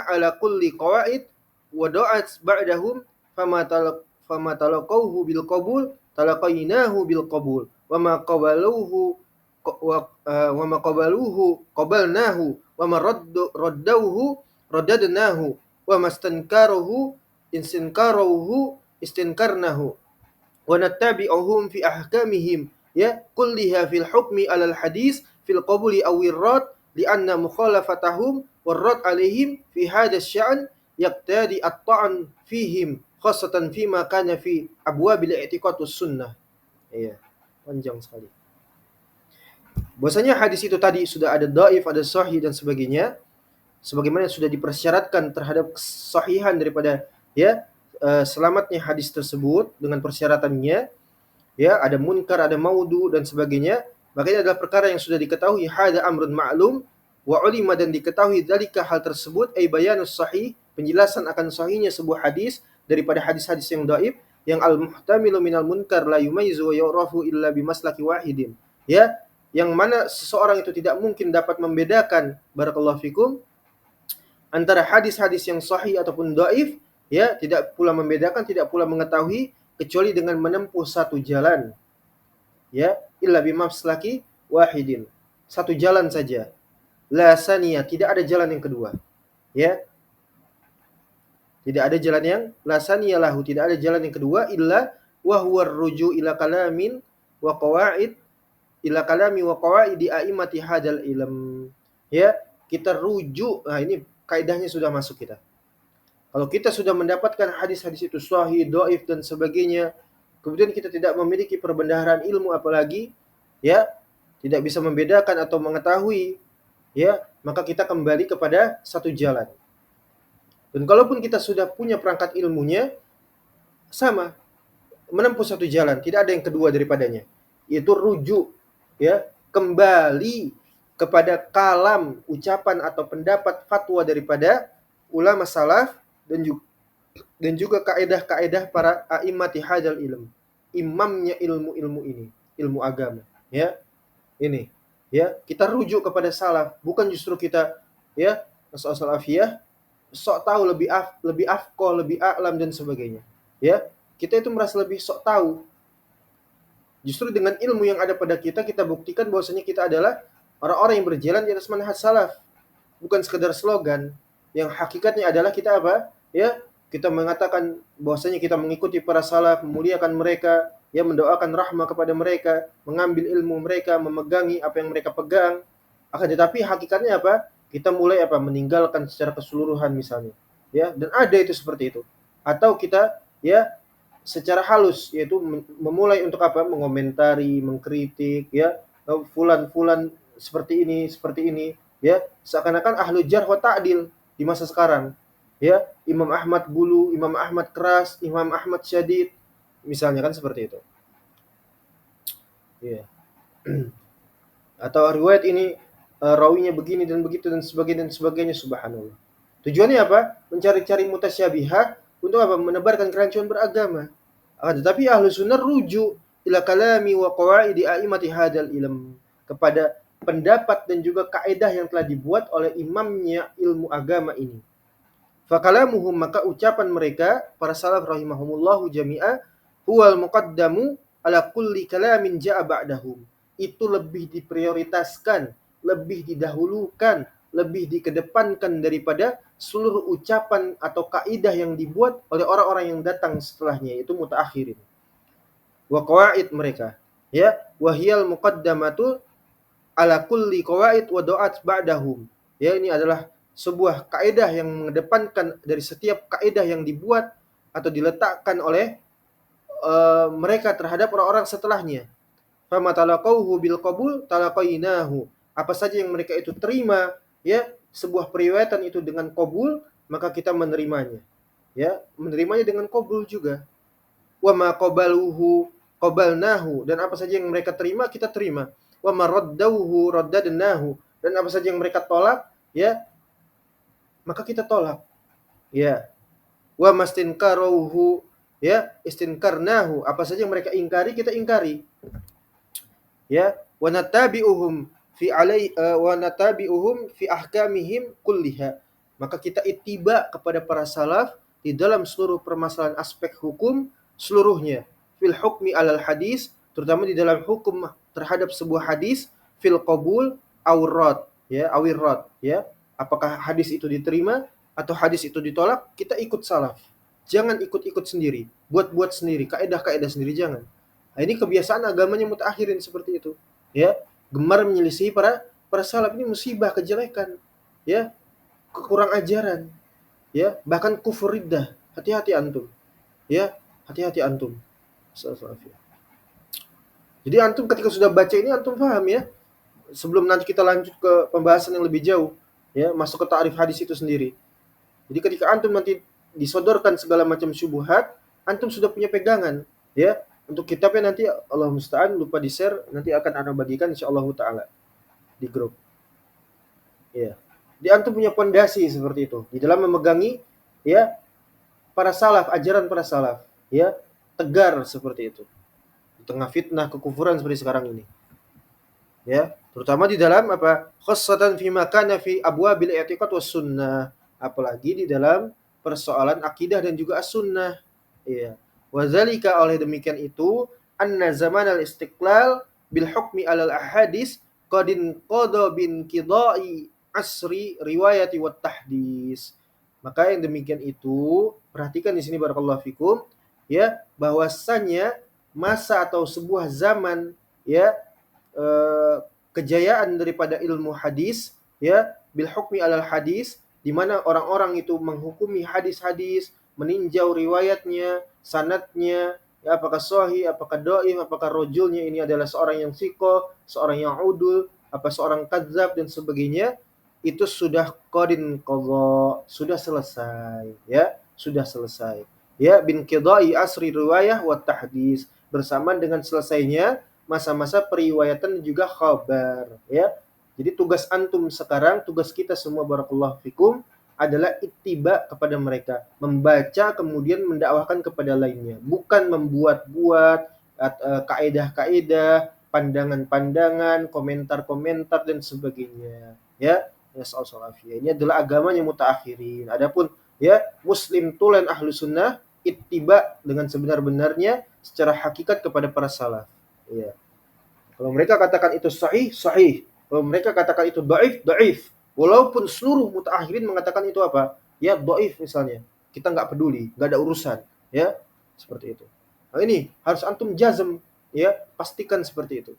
ala kulli qawaid wa da'at ba'dahum fama talaqawhu bil qabul talaqainahu bil qabul wa ma qabaluhu wa ma qabaluhu qabalnahu wa ma raddawhu raddadnahu wa mastankaruhu istinkarnahu wa nattabi'uhum fi ahkamihim, ya, kulliha fil hukmi alal hadis fil qabuli aw irrad li'anna mukhalafatahum warrad alaihim fi hadha asy-sya'n yaqtadi at-ta'n fihim khassatan fima kana fi abwabil i'tiqad was sunnah. Iya, panjang sekali. Bahwasanya hadis itu tadi sudah ada dhaif, ada sahih dan sebagainya, sebagaimana sudah dipersyaratkan terhadap kesahihan daripada, ya, selamatnya hadis tersebut dengan persyaratannya, ya, ada munkar, ada maudhu dan sebagainya, maka ini adalah perkara yang sudah diketahui, hada amrun ma'lum wa ulima, dan diketahui dalika hal tersebut, ay bayanus sahih, penjelasan akan sahihnya sebuah hadis daripada hadis-hadis yang dhaif, yang al-muhtamilu minal munkar la yumayyizu wa yu'rafu illa bimaslaki wahidin, ya, yang mana seseorang itu tidak mungkin dapat membedakan, barakallahu fikum, antara hadis-hadis yang sahih ataupun dhaif, ya, tidak pula membedakan, tidak pula mengetahui kecuali dengan menempuh satu jalan, ya, illa bimaslaki wahidin, satu jalan saja, la saniyah, tidak ada jalan yang kedua, ya, tidak ada jalan yang la saniyah lahu, tidak ada jalan yang kedua, illa wa huwa ruju ila kalamin wa qawaid, ila kalami wa qawaidi a'immati hadal ilm, ya, kita rujuk. Nah, ini kaidahnya sudah masuk kita. Kalau kita sudah mendapatkan hadis-hadis itu sahih, dhaif dan sebagainya, kemudian kita tidak memiliki perbendaharaan ilmu apalagi, ya, tidak bisa membedakan atau mengetahui, ya, maka kita kembali kepada satu jalan. Dan kalaupun kita sudah punya perangkat ilmunya, sama, menempuh satu jalan, tidak ada yang kedua daripadanya, yaitu rujuk, ya, kembali kepada kalam, ucapan atau pendapat fatwa daripada ulama salaf, dan juga kaedah-kaedah para a'immati hadzal ilm, imamnya ilmu-ilmu ini, ilmu agama, ya. Ini, ya, kita rujuk kepada salaf, bukan justru kita, ya, masalah salafiyah sok tahu, lebih afqah, lebih a'lam dan sebagainya, ya. Kita itu merasa lebih sok tahu. Justru dengan ilmu yang ada pada kita, kita buktikan bahwasanya kita adalah orang-orang yang berjalan di atas manhaj salaf, bukan sekedar slogan. Yang hakikatnya adalah kita apa? Ya, kita mengatakan bahwasanya kita mengikuti para salaf, memuliakan mereka, ya, mendoakan rahmah kepada mereka, mengambil ilmu mereka, memegangi apa yang mereka pegang. Akan tetapi hakikatnya apa? Kita mulai apa? Meninggalkan secara keseluruhan misalnya. Ya, dan ada itu seperti itu. Atau kita, ya, secara halus, yaitu memulai untuk apa? Mengomentari, mengkritik, ya, fulan seperti ini, ya, seakan-akan ahlu jarh wa ta'dil di masa sekarang, ya, Imam Ahmad gulu, Imam Ahmad keras, Imam Ahmad syadid, misalnya, kan seperti itu, ya. Atau riwayat ini rawinya begini dan begitu dan sebagainya, subhanallah. Tujuannya apa? Mencari-cari mutasyabihah untuk apa? Menebarkan kerancuan beragama. Tetapi ahlu sunnah rujuk ila kalami wa qawaidi a'immati hadzal ilm, kepada pendapat dan juga kaidah yang telah dibuat oleh imamnya ilmu agama ini. Fakalamuhum, maka ucapan mereka para salaf rahimahumullahu jami'a, huwal muqaddamu ala kulli kalamin ja'a ba'dahum, itu lebih diprioritaskan, lebih didahulukan, lebih dikedepankan daripada seluruh ucapan atau kaidah yang dibuat oleh orang-orang yang datang setelahnya, yaitu mutaakhirin. Wa qawaid mereka, ya, wahiyal muqaddamatu ala kulli qawaid wa du'at ba'dahum, ya, ini adalah sebuah kaidah yang mengedepankan dari setiap kaidah yang dibuat atau diletakkan oleh mereka terhadap orang-orang setelahnya. Fama talaqauhu bil qabul talaqainahu, apa saja yang mereka itu terima, ya, sebuah periwayatan itu dengan qabul, maka kita menerimanya, ya, menerimanya dengan qabul juga. Wa ma qabaluhu qabalnahu, dan apa saja yang mereka terima kita terima. Wa ma raddauhu raddadnahu, dan apa saja yang mereka tolak, ya, maka kita tolak, ya. Wa mastinkaruhu, ya, istinkarnahu, apa saja yang mereka ingkari kita ingkari, ya. Wa natabi'uhum fi ahkamihim kulliha, maka kita ittiba kepada para salaf di dalam seluruh permasalahan aspek hukum seluruhnya. Fil hukmi alal hadis, terutama di dalam hukum terhadap sebuah hadis, fil qabul awrad, ya, awirrad, ya, apakah hadis itu diterima atau hadis itu ditolak, kita ikut salaf. Jangan ikut-ikut sendiri, buat-buat sendiri, kaidah-kaidah sendiri, jangan. Nah, ini kebiasaan agamanya mutaakhirin seperti itu, ya, gemar menyelisihi para salaf. Ini musibah, kejelekan, ya, kurang ajaran, ya, bahkan kufur riddah. Hati-hati antum, ya, hati-hati antum. Jadi antum ketika sudah baca ini antum paham, ya. Sebelum nanti kita lanjut ke pembahasan yang lebih jauh, ya, masuk ke ta'rif hadis itu sendiri. Jadi ketika antum nanti disodorkan segala macam syubhat, antum sudah punya pegangan, ya. Untuk kitabnya nanti Allah musta'an, lupa di-share, nanti akan ana bagikan insyaallah taala di grup. Ya. Di antum punya pondasi seperti itu di dalam memegangi, ya, para salaf, ajaran para salaf, ya, tegar seperti itu. Di tengah fitnah kekufuran seperti sekarang ini. Ya, terutama di dalam apa? Khassatan fi ma kana fi abwabil i'tiqad was sunnah, apalagi di dalam persoalan akidah dan juga as-sunnah. Iya. Wadzalika, oleh demikian itu, anna zaman al-istiqlal bil hukmi alal ahadis qadin qada bin qidai asri riwayati wat tahdis. Maka yang demikian itu, perhatikan di sini barakallahu fikum, ya, bahwasanya masa atau sebuah zaman, ya, kejayaan daripada ilmu hadis, ya, bil hukmi alal hadis, di mana orang-orang itu menghukumi hadis-hadis, meninjau riwayatnya, sanadnya, ya, apakah sahih, apakah dhaif, apakah rajulnya ini adalah seorang yang thiqah, seorang yang udul, apa seorang kadzab dan sebagainya, itu sudah qadin qadha, sudah selesai, ya, sudah selesai. Ya, bin qidai asri riwayah wa tahdis, bersamaan dengan selesainya masa-masa periwayatan dan juga khabar, ya. Jadi tugas antum sekarang, tugas kita semua barakallahu fikum adalah ittiba kepada mereka, membaca kemudian mendakwahkan kepada lainnya, bukan membuat-buat kaidah-kaidah, pandangan-pandangan, komentar-komentar dan sebagainya, ya. Ya, ini adalah agamanya mutaakhirin. Adapun, ya, muslim tulen ahlu sunnah, ittiba dengan sebenar-benarnya secara hakikat kepada para salaf. Ya. Kalau mereka katakan itu sahih, sahih. Kalau mereka katakan itu dhaif, dhaif. Walaupun seluruh mutaakhirin mengatakan itu apa? Ya, dhaif misalnya. Kita nggak peduli, nggak ada urusan, ya. Seperti itu. Nah, ini harus antum jazm, ya, pastikan seperti itu.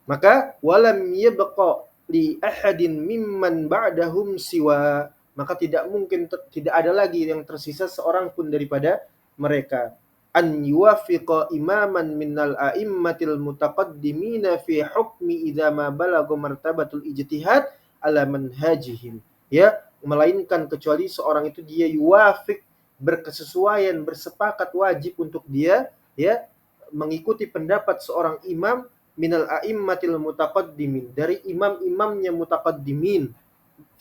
Maka walam yabqa li ahadin mimman ba'dahum siwa, maka tidak mungkin tidak ada lagi yang tersisa seorang pun daripada mereka an yuwafiqa imaman minnal a'immatil mutaqaddimina fi hukmi idza ma balagha martabatul ijtihad ala manhajihim, ya, melainkan kecuali seorang itu dia yuwafiq, berkesesuaian, bersepakat, wajib untuk dia, ya, mengikuti pendapat seorang imam minal a'immatil mutaqaddimin, dari imam-imamnya mutaqaddimin,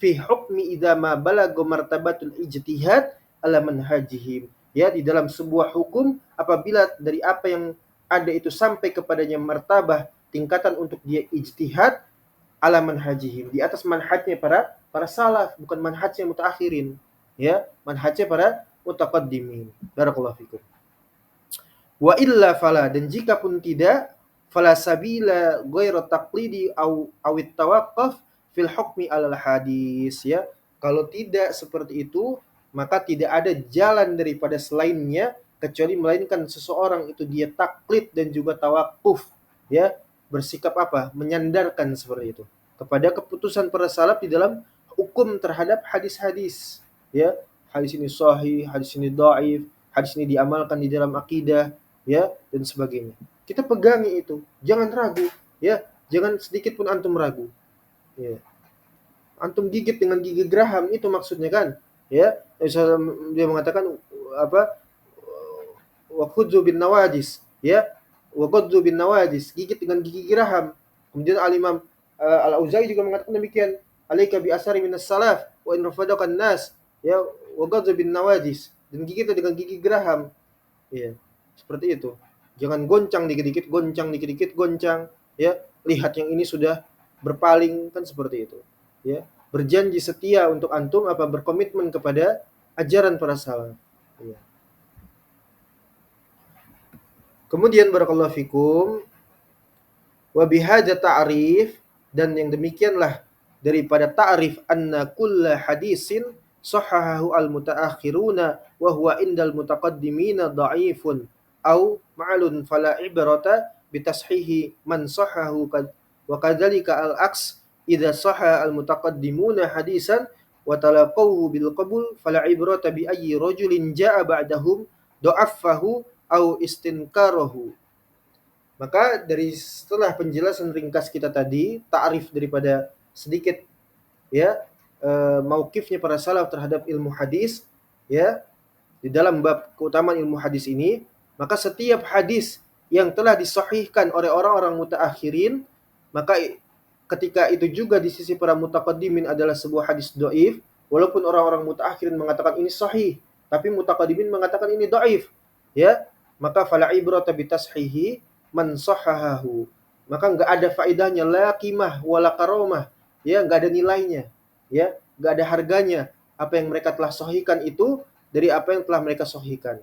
fi hukmi idza ma balagha martabatul ijtihad ala manhajihim, ya, di dalam sebuah hukum apabila dari apa yang ada itu sampai kepadanya martabah tingkatan untuk dia ijtihad ala manhajihim, di atas manhajnya para salaf, bukan manhajnya mutaakhirin, ya, manhajnya para mutaqaddimin. Barakallahu fikum. Wa illa fala, dan jika pun tidak, fala sabila ghairu taqlidi awit tawaqqaf fil hukmi alal hadis, ya. Kalau tidak seperti itu, maka tidak ada jalan daripada selainnya kecuali melainkan seseorang itu dia taklid dan juga tawakuf, ya, bersikap apa? Menyandarkan seperti itu kepada keputusan para salaf di dalam hukum terhadap hadis-hadis, ya. Hadis ini sahih, hadis ini dhaif, hadis ini diamalkan di dalam akidah, ya, dan sebagainya. Kita pegangi itu, jangan ragu, ya, jangan sedikit pun antum ragu, ya. Antum gigit dengan gigi geraham, itu maksudnya kan, ya. Dia mengatakan apa, wa khudzu bin nawajis, ya, wa qadzu bin nawajis, gigit dengan gigi geraham. Kemudian al-Imam Al-Auza'i juga mengatakan demikian, alaika bi asari minas salaf wa in rafadaka nas, ya, wa qadzu bin nawajis, dan gigit dengan gigi geraham, ya. Seperti itu. Jangan goncang dikit-dikit, goncang dikit-dikit, goncang, ya. Lihat yang ini sudah berpaling, kan seperti itu, ya. Berjanji setia untuk antum apa, berkomitmen kepada ajaran para salaf, ya. Kemudian barakallahu fikum, wa bihadza ta'rif, dan yang demikianlah daripada ta'rif anna kulla hadisin sahahahu al-mutaakhiruna wa huwa indal mutaqaddimina dha'ifun au ma'lun fala ibrata bitashihi man sahahu wa kadzalika al-aks idza saha al-mutaqaddimuna hadisan wa talaqawhu bil qabul fala ibrata bi ayyi rajulin jaa ba'dahum dha'afahu au istinkarahu. Maka dari setelah penjelasan ringkas kita tadi, ta'rif daripada sedikit, ya, mauqifnya para salaf terhadap ilmu hadis, ya, di dalam bab keutamaan ilmu hadis ini, maka setiap hadis yang telah disahihkan oleh orang-orang mutaakhirin, maka ketika itu juga di sisi para mutaqaddimin adalah sebuah hadis dhaif, walaupun orang-orang mutaakhirin mengatakan ini sahih, tapi mutaqaddimin mengatakan ini dhaif, ya, maka fala ibrata bi tashihi man sahahahu. Maka enggak ada faedahnya, la qimah wala karamah, ya, enggak ada nilainya, ya, enggak ada harganya apa yang mereka telah sahihkan itu dari apa yang telah mereka sahihkan.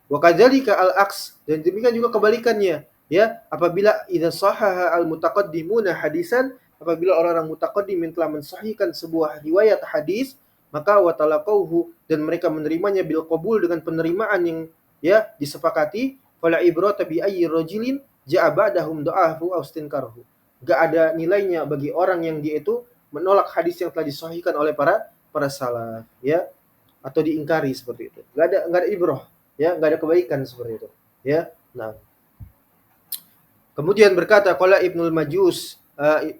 Wa kadzalika al-aks, dan demikian juga kebalikannya, ya, apabila idza sahaha al-mutaqaddimuna hadisan, apabila orang-orang mutaqaddimin telah mensahihkan sebuah riwayat hadis, maka wa talaqauhu, dan mereka menerimanya bil qabul, dengan penerimaan yang, ya, disepakati, fala ibrata bi ayyi rajulin ja'a ba'dahum da'afu aw istinkarhu. Enggak ada nilainya bagi orang yang dia itu menolak hadis yang telah disahihkan oleh para salaf, ya, atau diingkari seperti itu. Enggak ada ibrah, ya, enggak ada kebaikan seperti itu, ya. Nah, kemudian berkata qala Ibnul Majus,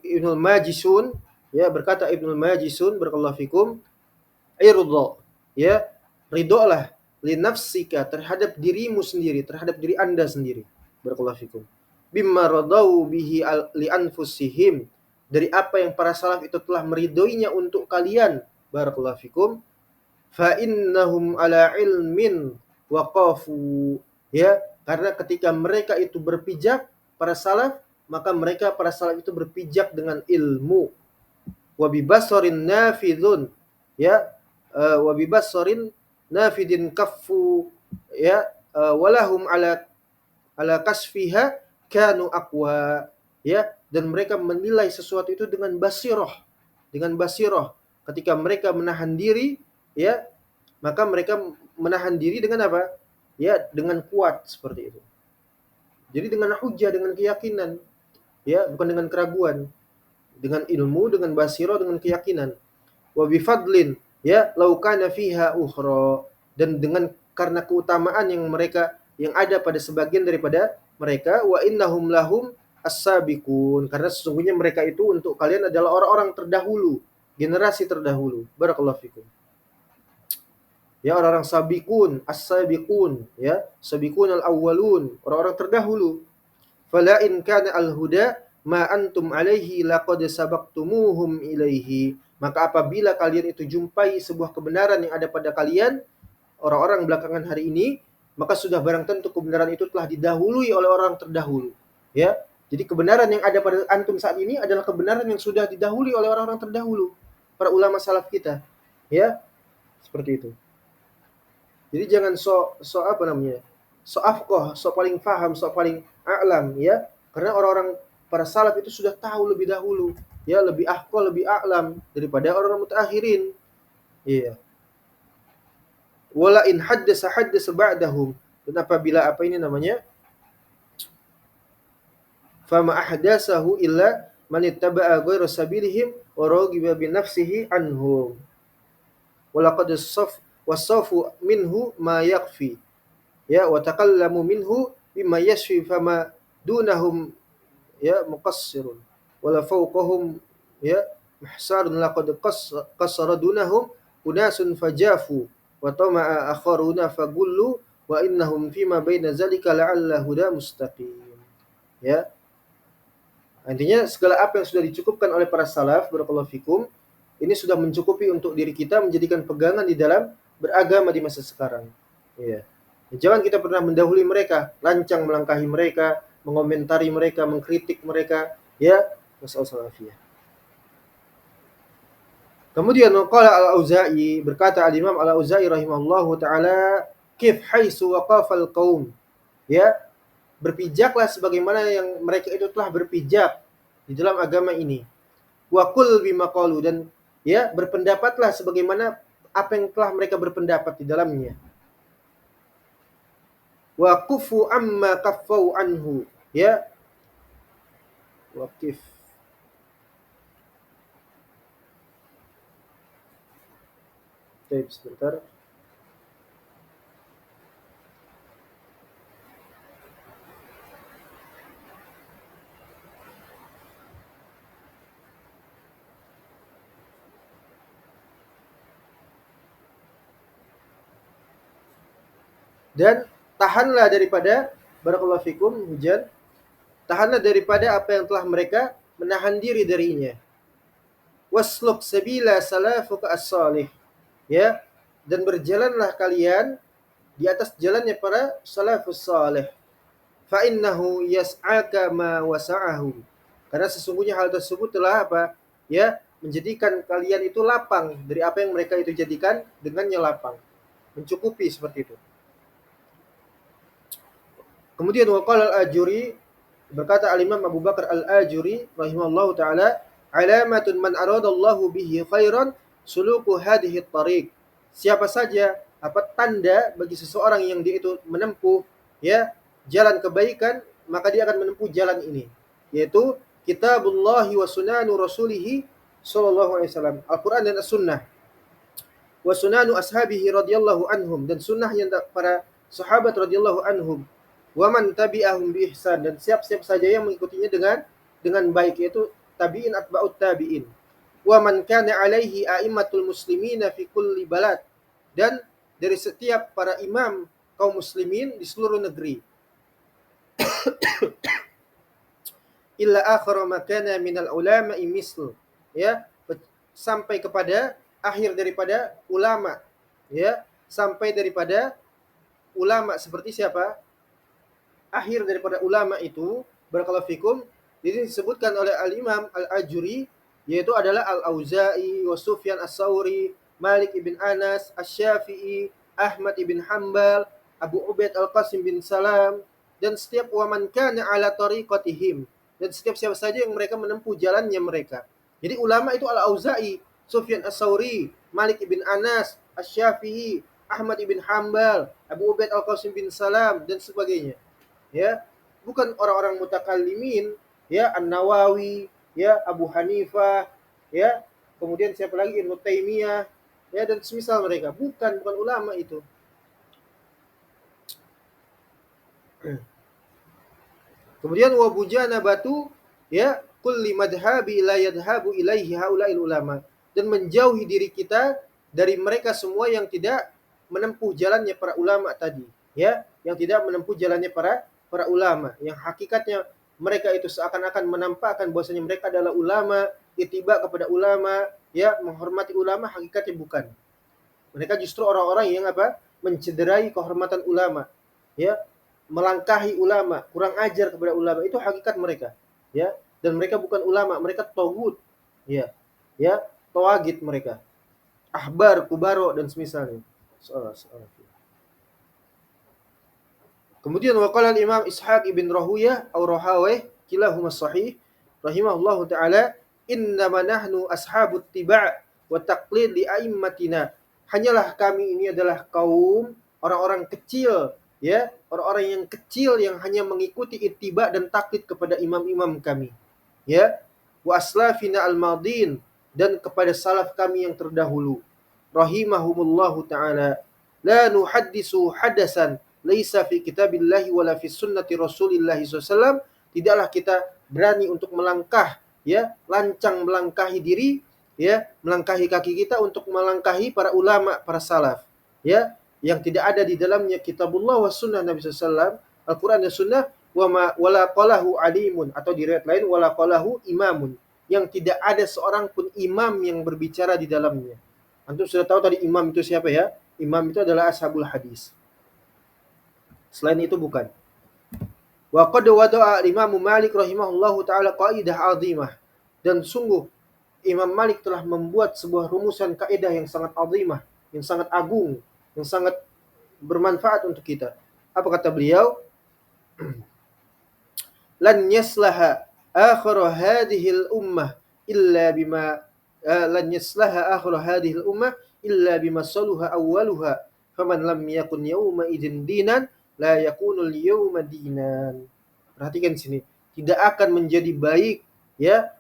Ibnul Majisun, ya, berkata Ibnul Majisun barakallahu fikum, irda, ya, ridholah li nafsika, terhadap dirimu sendiri, terhadap diri Anda sendiri, barakallahu fikum, bimma radau bihi li anfusihim, dari apa yang para salaf itu telah meridhoinya untuk kalian, barakallahu fikum, fa innahum ala ilmin waqafu, ya, karena ketika mereka itu berpijak, para salaf, maka mereka para salaf itu berpijak dengan ilmu, wa bibasarin nafidun, ya, wa bibasarin nafidin kaffu, ya, walahum ala kasfiha kanu aqwa, ya, dan mereka menilai sesuatu itu dengan basirah, ketika mereka menahan diri, ya, maka mereka menahan diri dengan apa? Ya, dengan kuat seperti itu. Jadi dengan hujah, dengan keyakinan, ya, bukan dengan keraguan, dengan ilmu, dengan basirah, dengan keyakinan. Wa bifadlin, ya, law kana fiha ukhra, dan dengan karena keutamaan yang ada pada sebagian daripada mereka, wa innahum lahum as-sabiqun, karena sesungguhnya mereka itu untuk kalian adalah orang-orang terdahulu, generasi terdahulu. Barakallahu fikum. Ya, orang-orang sabiqun, as-sabiqun, ya, sabiqun al-awwalun, orang-orang terdahulu. Fala in kana al-huda ma antum alaihi laqad sabaqtumuhum ilaihi. Maka apabila kalian itu jumpai sebuah kebenaran yang ada pada kalian, orang-orang belakangan hari ini, maka sudah barang tentu kebenaran itu telah didahului oleh orang terdahulu, ya. Jadi kebenaran yang ada pada antum saat ini adalah kebenaran yang sudah didahului oleh orang-orang terdahulu, para ulama salaf kita, ya, seperti itu. Jadi jangan apa namanya? Afqah, paling faham, paling a'lam, ya. Karena orang-orang para salaf itu sudah tahu lebih dahulu, ya, lebih afqah, lebih a'lam daripada orang-orang mutaakhirin. Iya. Wala in haddasa ba'dahum, dan apabila apa ini namanya? Fama ahdatsahu illa man ittaba'a ghayra sabilihim wa raghiba bi nafsihi anhum. Walaqad wasafu minhu ma yakfi, ya, wa takallamu minhu bima yashfi fama dunahum, ya, muqassirun wala fawqahum, ya, muhsarun laqad qassara dunahum unasun fajafu wa tama'a akharuna fagullu wa innahum fima baina zalika la'alla huda mustaqim, ya. Intinya segala apa yang sudah dicukupkan oleh para salaf, barakallahu fikum, ini sudah mencukupi untuk diri kita menjadikan pegangan di dalam beragama di masa sekarang. Ya. Jangan kita pernah mendahului mereka, lancang melangkahi mereka, mengomentari mereka, mengkritik mereka, ya. Masallallahu alaihi. Kemudian qala al-Auza'i, berkata al-Imam al-Auza'i rahimahullahu taala, kif haitsu waqafal qaum, ya, berpijaklah sebagaimana yang mereka itu telah berpijak di dalam agama ini. Wa qul bima qalu, dan, ya, berpendapatlah sebagaimana apa yang telah mereka berpendapat di dalamnya. Wa kufu amma kaffau anhu, ya. Waqif. Baik, sebentar. Dan tahanlah daripada barakallahu fikum hujan, tahanlah daripada apa yang telah mereka menahan diri darinya. Wasluk sabila salafuka as-salih. Ya, dan berjalanlah kalian di atas jalannya para salafus salih. Fa innahu yas'aka ma wasa'ahum. Karena sesungguhnya hal tersebut telah apa? Ya, menjadikan kalian itu lapang dari apa yang mereka itu jadikan dengannya lapang. Mencukupi seperti itu. Kemudian waqala al-Ajuri, berkata al-Imam Abu Bakar al-Ajuri rahimahullahu taala, alamatun man aradallahu bihi khairan suluku hadhihi tariq. Siapa saja apa tanda bagi seseorang yang dia itu menempuh ya jalan kebaikan, maka dia akan menempuh jalan ini, yaitu kitabullah wa sunanu rasulih sallallahu alaihi wasallam, Al-Qur'an dan As-Sunnah, wa sunanu ashabihi radhiyallahu anhum, dan sunnahnya para sahabat radhiyallahu anhum, wa man tabi'ahum bi ihsan, dan siapa saja yang mengikutinya dengan baik, yaitu tabi'in atba'ut tabi'in, wa man kana alaihi a'immatul muslimina fi kulli balad, dan dari setiap para imam kaum muslimin di seluruh negeri, illa akhara makana minal ulama'i misl, ya, sampai kepada akhir daripada ulama, ya, sampai daripada ulama seperti siapa? Akhir daripada ulama itu barakallahu fikum ini disebutkan oleh Al-Imam Al-Ajuri, yaitu adalah Al-Auza'i, wa Sufyan As-Sauri, Malik ibn Anas, Asy-Syafi'i, Ahmad ibn Hanbal, Abu Ubaid Al-Qasim bin Salam, dan setiap waman kana ala tariqatihim, dan setiap siapa saja yang mereka menempuh jalannya mereka. Jadi ulama itu Al-Auza'i, Sufyan As-Sauri, Malik ibn Anas, Asy-Syafi'i, Ahmad ibn Hanbal, Abu Ubaid Al-Qasim bin Salam, dan sebagainya. Ya, bukan orang-orang mutakallimin, ya, An-Nawawi, ya, Abu Hanifah, ya, kemudian siapa lagi, Ibnu Taimiyah, ya, dan semisal mereka. Bukan ulama itu. Kemudian wa bujana batu, ya, kulli madhhabi la yadhhabu ilaihi haula'il ulama, dan menjauhi diri kita dari mereka semua yang tidak menempuh jalannya para ulama tadi, ya, yang tidak menempuh jalannya para ulama, yang hakikatnya mereka itu seakan-akan menampakkan bahwasanya mereka adalah ulama, ittiba kepada ulama, ya, menghormati ulama, hakikatnya bukan. Mereka justru orang-orang yang apa? Mencederai kehormatan ulama, ya, melangkahi ulama, kurang ajar kepada ulama, itu hakikat mereka, ya. Dan mereka bukan ulama, mereka tagut, ya, ya, tawagid mereka, ahbar, kubaro, dan semisalnya. Kemudian waqala al-Imam Ishaq ibn Rahuyah atau Rahawih, kilahuma sahih, rahimahullahu taala, innama nahnu ashabut tiba' wa taqlid li a'immatina. Hanyalah kami ini adalah kaum orang-orang kecil, ya, orang-orang yang kecil yang hanya mengikuti ittiba dan taklid kepada imam-imam kami, ya, wa aslafina al-madin, dan kepada salaf kami yang terdahulu, rahimahumullahu taala, la nuhaddisu hadasan laisa fi kitabillahi wala fi sunnati rasulillahi SAW, tidaklah kita berani untuk melangkah, ya, lancang melangkahi diri, ya, melangkahi kaki kita untuk melangkahi para ulama, para salaf, ya, yang tidak ada di dalamnya kitabullah wa sunnah Nabi SAW, Al-Quran dan sunnah, wala qalahu alimun, atau di riwayat lain wala qalahu imamun, yang tidak ada seorang pun imam yang berbicara di dalamnya. Antum sudah tahu tadi imam itu siapa, ya? Imam itu adalah ashabul hadis. Selain itu bukan. Wa qad wada'a Imam Malik rahimahullahu taala qaidah 'azimah, dan sungguh Imam Malik telah membuat sebuah rumusan kaidah yang sangat azimah, yang sangat agung, yang sangat bermanfaat untuk kita. Apa kata beliau? Lan yaslaha akhir hadhihi al-ummah illa bima lan yaslaha akhir hadhihi al-ummah illa bima saluha awwaluha, faman lam yakun yawma idzin dinan la yakunul yawma dinan. Perhatikan sini, tidak akan menjadi baik, ya,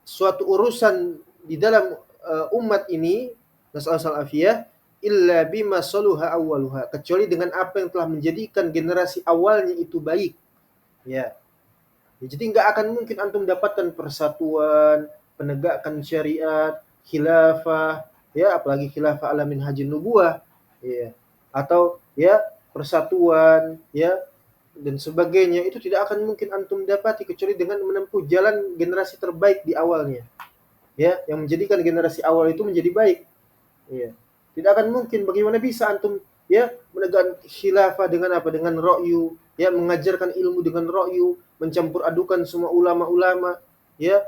suatu urusan di dalam umat ini, nasallahu afiyah, illa bima saluha awwaluha, kecuali dengan apa yang telah menjadikan generasi awalnya itu baik, ya. Jadi nggak akan mungkin antum dapatkan persatuan, penegakan syariat, khilafah, ya, apalagi khilafah ala minhajin nubuwah, ya, atau ya, persatuan, ya, dan sebagainya, itu tidak akan mungkin antum dapati kecuali dengan menempuh jalan generasi terbaik di awalnya, ya, yang menjadikan generasi awal itu menjadi baik. Ya. Tidak akan mungkin, bagaimana bisa antum, ya, menegakkan khilafah dengan apa? Dengan ra'yu, ya, mengajarkan ilmu dengan ra'yu, mencampur adukan semua ulama-ulama, ya,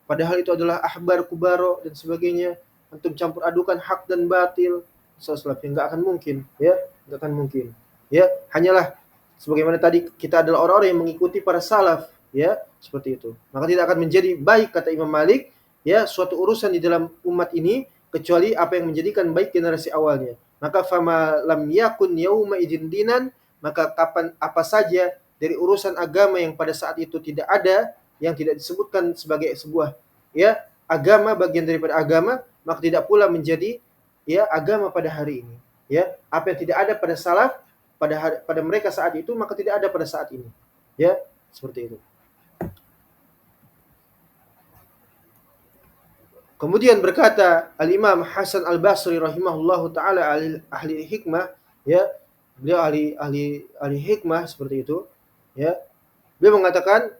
padahal itu adalah ahbar kubaro dan sebagainya. Antum campur adukan hak dan batil. Salafiyah enggak akan mungkin, ya, enggak akan mungkin. Ya, hanyalah sebagaimana tadi kita adalah orang-orang yang mengikuti para salaf, ya, seperti itu. Maka tidak akan menjadi baik kata Imam Malik, ya, suatu urusan di dalam umat ini kecuali apa yang menjadikan baik generasi awalnya. Maka fama lam yakun yauma idzin dinan, maka kapan apa saja dari urusan agama yang pada saat itu tidak ada, yang tidak disebutkan sebagai sebuah, ya, agama, bagian daripada agama, maka tidak pula menjadi, ya, agama pada hari ini. Ya, apa yang tidak ada pada salaf pada mereka saat itu, maka tidak ada pada saat ini. Ya, seperti itu. Kemudian berkata Al-Imam Hasan Al-Basri rahimahullahu taala, ahli hikmah, ya, beliau ahli hikmah seperti itu, ya. Beliau mengatakan,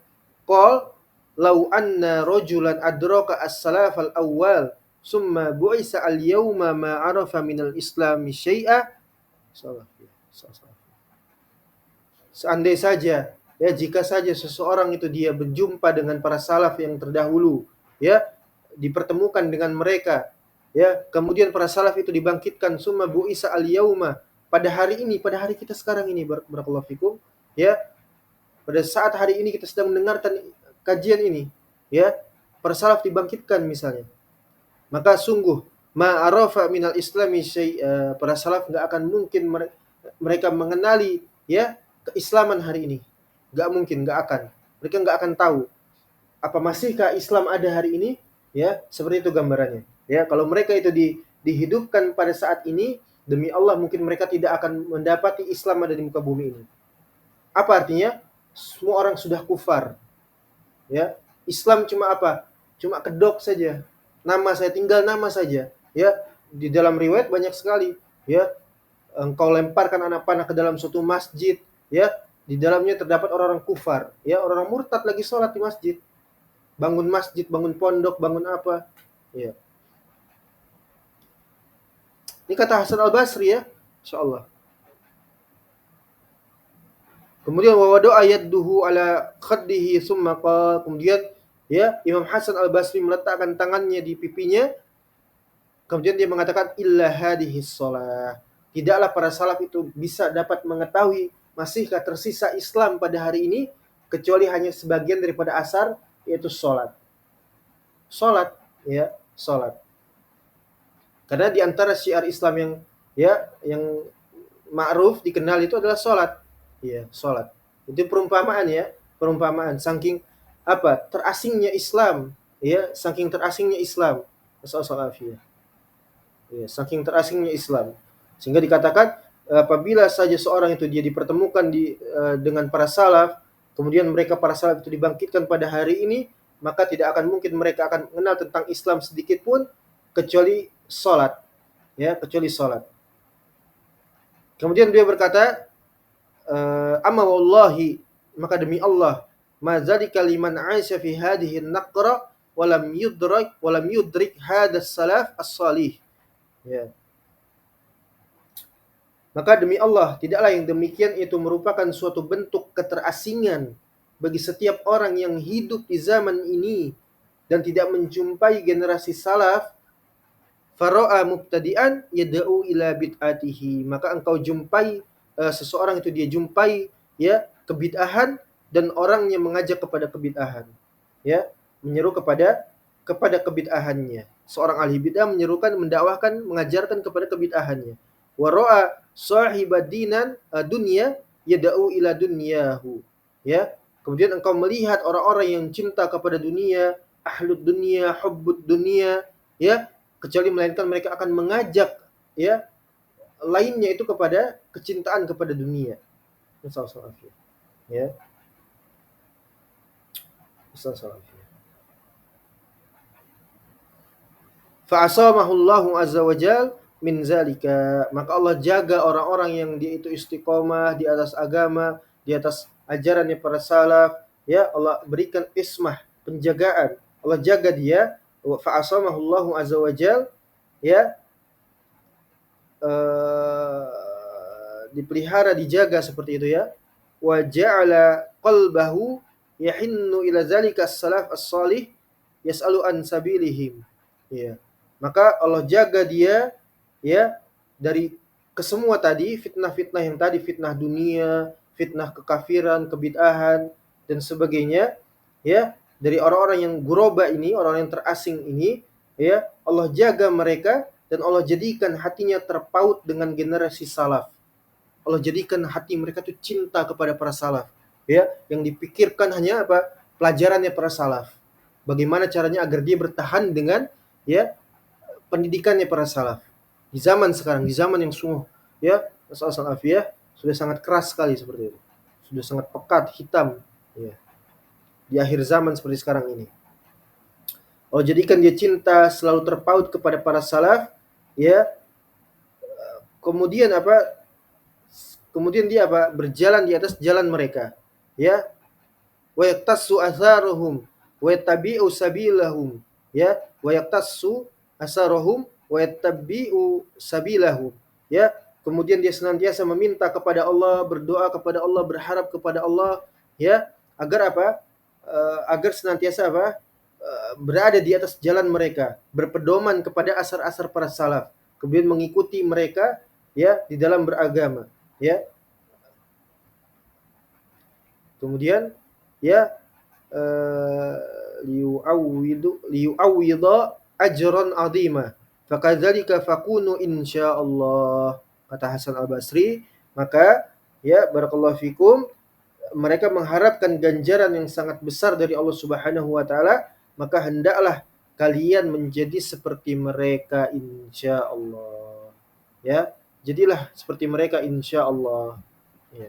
qol law anna rajulan adraka as-salaf al-awwal summa bu'isa al-yawma ma arafa minal islami syai'a. Seandai saja, ya, jika saja seseorang itu dia berjumpa dengan para salaf yang terdahulu, ya, dipertemukan dengan mereka, ya, kemudian para salaf itu dibangkitkan, summa bu'isa al-yauma, pada hari ini, pada hari kita sekarang ini, barakallahu fikum, ya, pada saat hari ini kita sedang mendengarkan kajian ini, ya, para salaf dibangkitkan misalnya, maka sungguh ma'arafa minal islami para salaf enggak akan mungkin mereka mengenali, ya, keislaman hari ini. Enggak mungkin, enggak akan. Mereka enggak akan tahu apa masihkah Islam ada hari ini, ya, seperti itu gambarannya. Ya, kalau mereka itu dihidupkan pada saat ini, demi Allah mungkin mereka tidak akan mendapati Islam ada di muka bumi ini. Apa artinya? Semua orang sudah kufar. Ya, Islam cuma apa? Cuma kedok saja. Nama saya, tinggal nama saja. Ya, di dalam riwayat banyak sekali. Ya, engkau lemparkan anak panah ke dalam suatu masjid. Ya, di dalamnya terdapat orang-orang kufar. Ya, orang-orang murtad lagi sholat di masjid. Bangun masjid, bangun pondok, bangun apa. Ya. Ini kata Hasan Al-Basri, ya. InsyaAllah. Kemudian wawadu ayat duhu ala khaddihi summa qala, kemudian, ya, Imam Hasan Al-Basri meletakkan tangannya di pipinya, kemudian dia mengatakan illa hadhis shalah. Tidaklah para salaf itu bisa dapat mengetahui masihkah tersisa Islam pada hari ini kecuali hanya sebagian daripada asar, yaitu salat. Salat, ya, salat. Karena di antara syiar Islam yang, ya, yang ma'ruf dikenal itu adalah salat. Ya, salat. Itu perumpamaan, ya, perumpamaan saking apa? Terasingnya Islam, ya, saking terasingnya Islam. Masallallahu, ya, saking terasingnya Islam. Sehingga dikatakan apabila saja seorang itu dia dipertemukan dengan para salaf, kemudian mereka para salaf itu dibangkitkan pada hari ini, maka tidak akan mungkin mereka akan mengenal tentang Islam sedikit pun kecuali salat. Ya, kecuali salat. Kemudian dia berkata, amma wallahi, maka demi Allah, ma zalika liman 'aisha fi hadhihi an-naqra wa lam yudrik hadas salaf as-salih. Ya. Maka demi Allah, tidaklah yang demikian itu merupakan suatu bentuk keterasingan bagi setiap orang yang hidup di zaman ini dan tidak menjumpai generasi salaf. Fara'a mubtadi'an yad'u ila bid'atihi, maka engkau jumpai seseorang itu dia jumpai, ya, kebid'ahan dan orangnya mengajak kepada kebid'ahan, ya, menyeru kepada kebid'ahannya. Seorang ahli bid'ah menyerukan, mendakwahkan, mengajarkan kepada kebid'ahannya. Wa ra'a sahibadinan dunya yad'u ila dunyahu, ya. Kemudian engkau melihat orang-orang yang cinta kepada dunia, ahlud dunia, hubbud dunia, ya, kecuali melainkan mereka akan mengajak, ya, lainnya itu kepada kecintaan kepada dunia. Ya. Fa'asamahu Allahu azza wa jal min zalika. Maka Allah jaga orang-orang yang dia itu istiqomah di atas agama, di atas ajarannya para salaf, ya Allah berikan ismah, penjagaan. Allah jaga dia, fa asamahullahu azza wajal, ya dipelihara, dijaga seperti itu ya. Wa ja'ala qalbahu yahinnu ila zalika as-salaf as-salih yas'alu an sabilihim. Ya. Maka Allah jaga dia ya dari kesemua tadi, fitnah-fitnah yang tadi, fitnah dunia, fitnah kekafiran, kebid'ahan dan sebagainya, ya, dari orang-orang yang guroba ini, orang yang terasing ini, ya, Allah jaga mereka dan Allah jadikan hatinya terpaut dengan generasi salaf. Allah jadikan hati mereka tuh cinta kepada para salaf, ya, yang dipikirkan hanya apa? Pelajarannya para salaf. Bagaimana caranya agar dia bertahan dengan ya pendidikannya para salaf. Di zaman sekarang, di zaman yang sungguh ya, masalah ya, sudah sangat keras sekali seperti itu. Sudah sangat pekat, hitam, ya. Di akhir zaman seperti sekarang ini. Allah jadikan dia cinta, selalu terpaut kepada para salaf, ya. Kemudian apa? Kemudian dia apa? Berjalan di atas jalan mereka, ya. Wa yaktassu atharuhum wa yattabi'u sabilahum, ya. Wa yaktassu atharuhum wa yattabi'u sabilahum, ya. Kemudian dia senantiasa meminta kepada Allah, berdoa kepada Allah, berharap kepada Allah, ya, agar apa? Agar senantiasa apa? Berada di atas jalan mereka, berpedoman kepada asar-asar para salaf, kemudian mengikuti mereka ya di dalam beragama, ya. Kemudian ya liyu'awwidha ajran 'azima fakadzalika fakunu insyaallah, kata Hasan Al-Basri. Maka ya barakallahu fikum, mereka mengharapkan ganjaran yang sangat besar dari Allah Subhanahu wa taala, maka hendaklah kalian menjadi seperti mereka insyaallah, ya. Jadilah seperti mereka insyaallah, ya.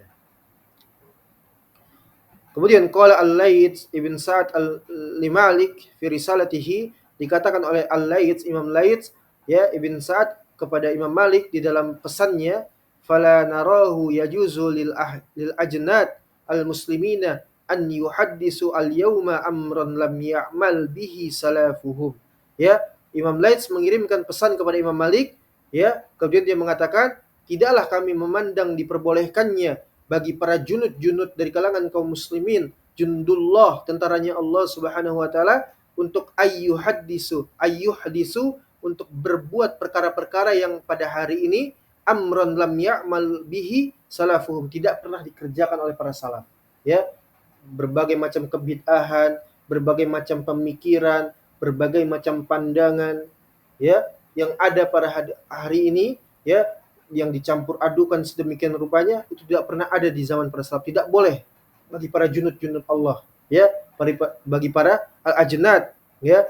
Kemudian qala Al-Laits Ibn Sa'ad al-Malik fi risalatihi, dikatakan oleh Al-Laits, Imam Laits ya Ibn Sa'ad kepada Imam Malik di dalam pesannya, fala narahu yajuzu lil ajnad al-muslimina an yuhaddisu al-yawma amran lam ya'mal bihi salafuhum. Ya, Imam Laits mengirimkan pesan kepada Imam Malik, ya, kemudian dia mengatakan, tidaklah kami memandang diperbolehkannya bagi para junud-junud dari kalangan kaum muslimin, jundullah, tentaranya Allah Subhanahu wa taala, untuk ayyuhadisu, untuk berbuat perkara-perkara yang pada hari ini amran lam ya'mal bihi salafuhum, tidak pernah dikerjakan oleh para salaf, ya. Berbagai macam kebid'ahan, berbagai macam pemikiran, berbagai macam pandangan, ya, yang ada pada hari ini, ya, yang dicampur adukan sedemikian rupanya, itu tidak pernah ada di zaman para salaf. Tidak boleh bagi para junud-junud Allah, ya, bagi para al-ajnad, ya,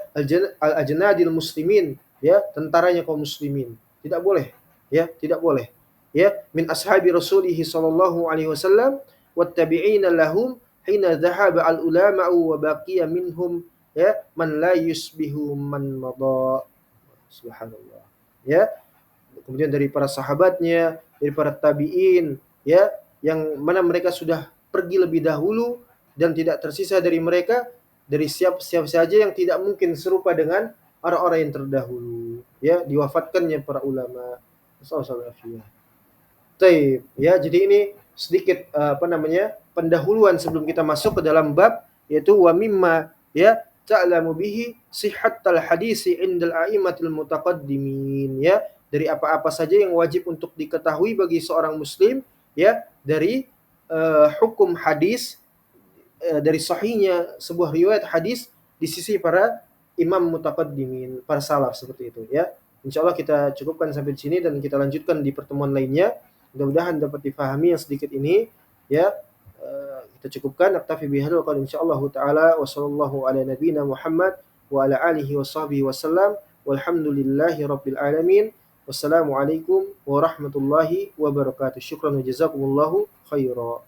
al-ajnadil muslimin, ya, tentaranya kaum muslimin. Tidak boleh, ya, tidak boleh. Ya, min ashabi Rasulih sallallahu alaihi wasallam wattabi'ina lahum hina dhahaba al-ulama'u wa baqiya minhum, ya, man la yusbihu man madha. Subhanallah. Ya, kemudian dari para sahabatnya, dari para tabi'in, ya, yang mana mereka sudah pergi lebih dahulu dan tidak tersisa dari mereka, dari siapa saja yang tidak mungkin serupa dengan orang-orang yang terdahulu, ya, diwafatkannya para ulama. Sallallahu. Taib, ya, jadi ini sedikit pendahuluan sebelum kita masuk ke dalam bab, yaitu wa mimma, ya, ta'lamu bihi sihhatal hadisi indal a'immatil mutaqaddimin, ya, dari apa-apa saja yang wajib untuk diketahui bagi seorang muslim, ya, dari hukum hadis, dari sahihnya sebuah riwayat hadis di sisi para imam mutaqaddimin, para salaf seperti itu, ya. Insyaallah kita cukupkan sampai di sini dan kita lanjutkan di pertemuan lainnya. Mudah-mudahan dapat difahami yang sedikit ini, ya. Kita cukupkan, naktafi bihadzal qadar insyaallah taala, wa sallallahu ala nabiyyina Muhammad wa ala alihi washabbihi wasallam, walhamdulillahi rabbil alamin. Wassalamualaikum warahmatullahi wabarakatuh. Syukran wa jazakumullahu khairan.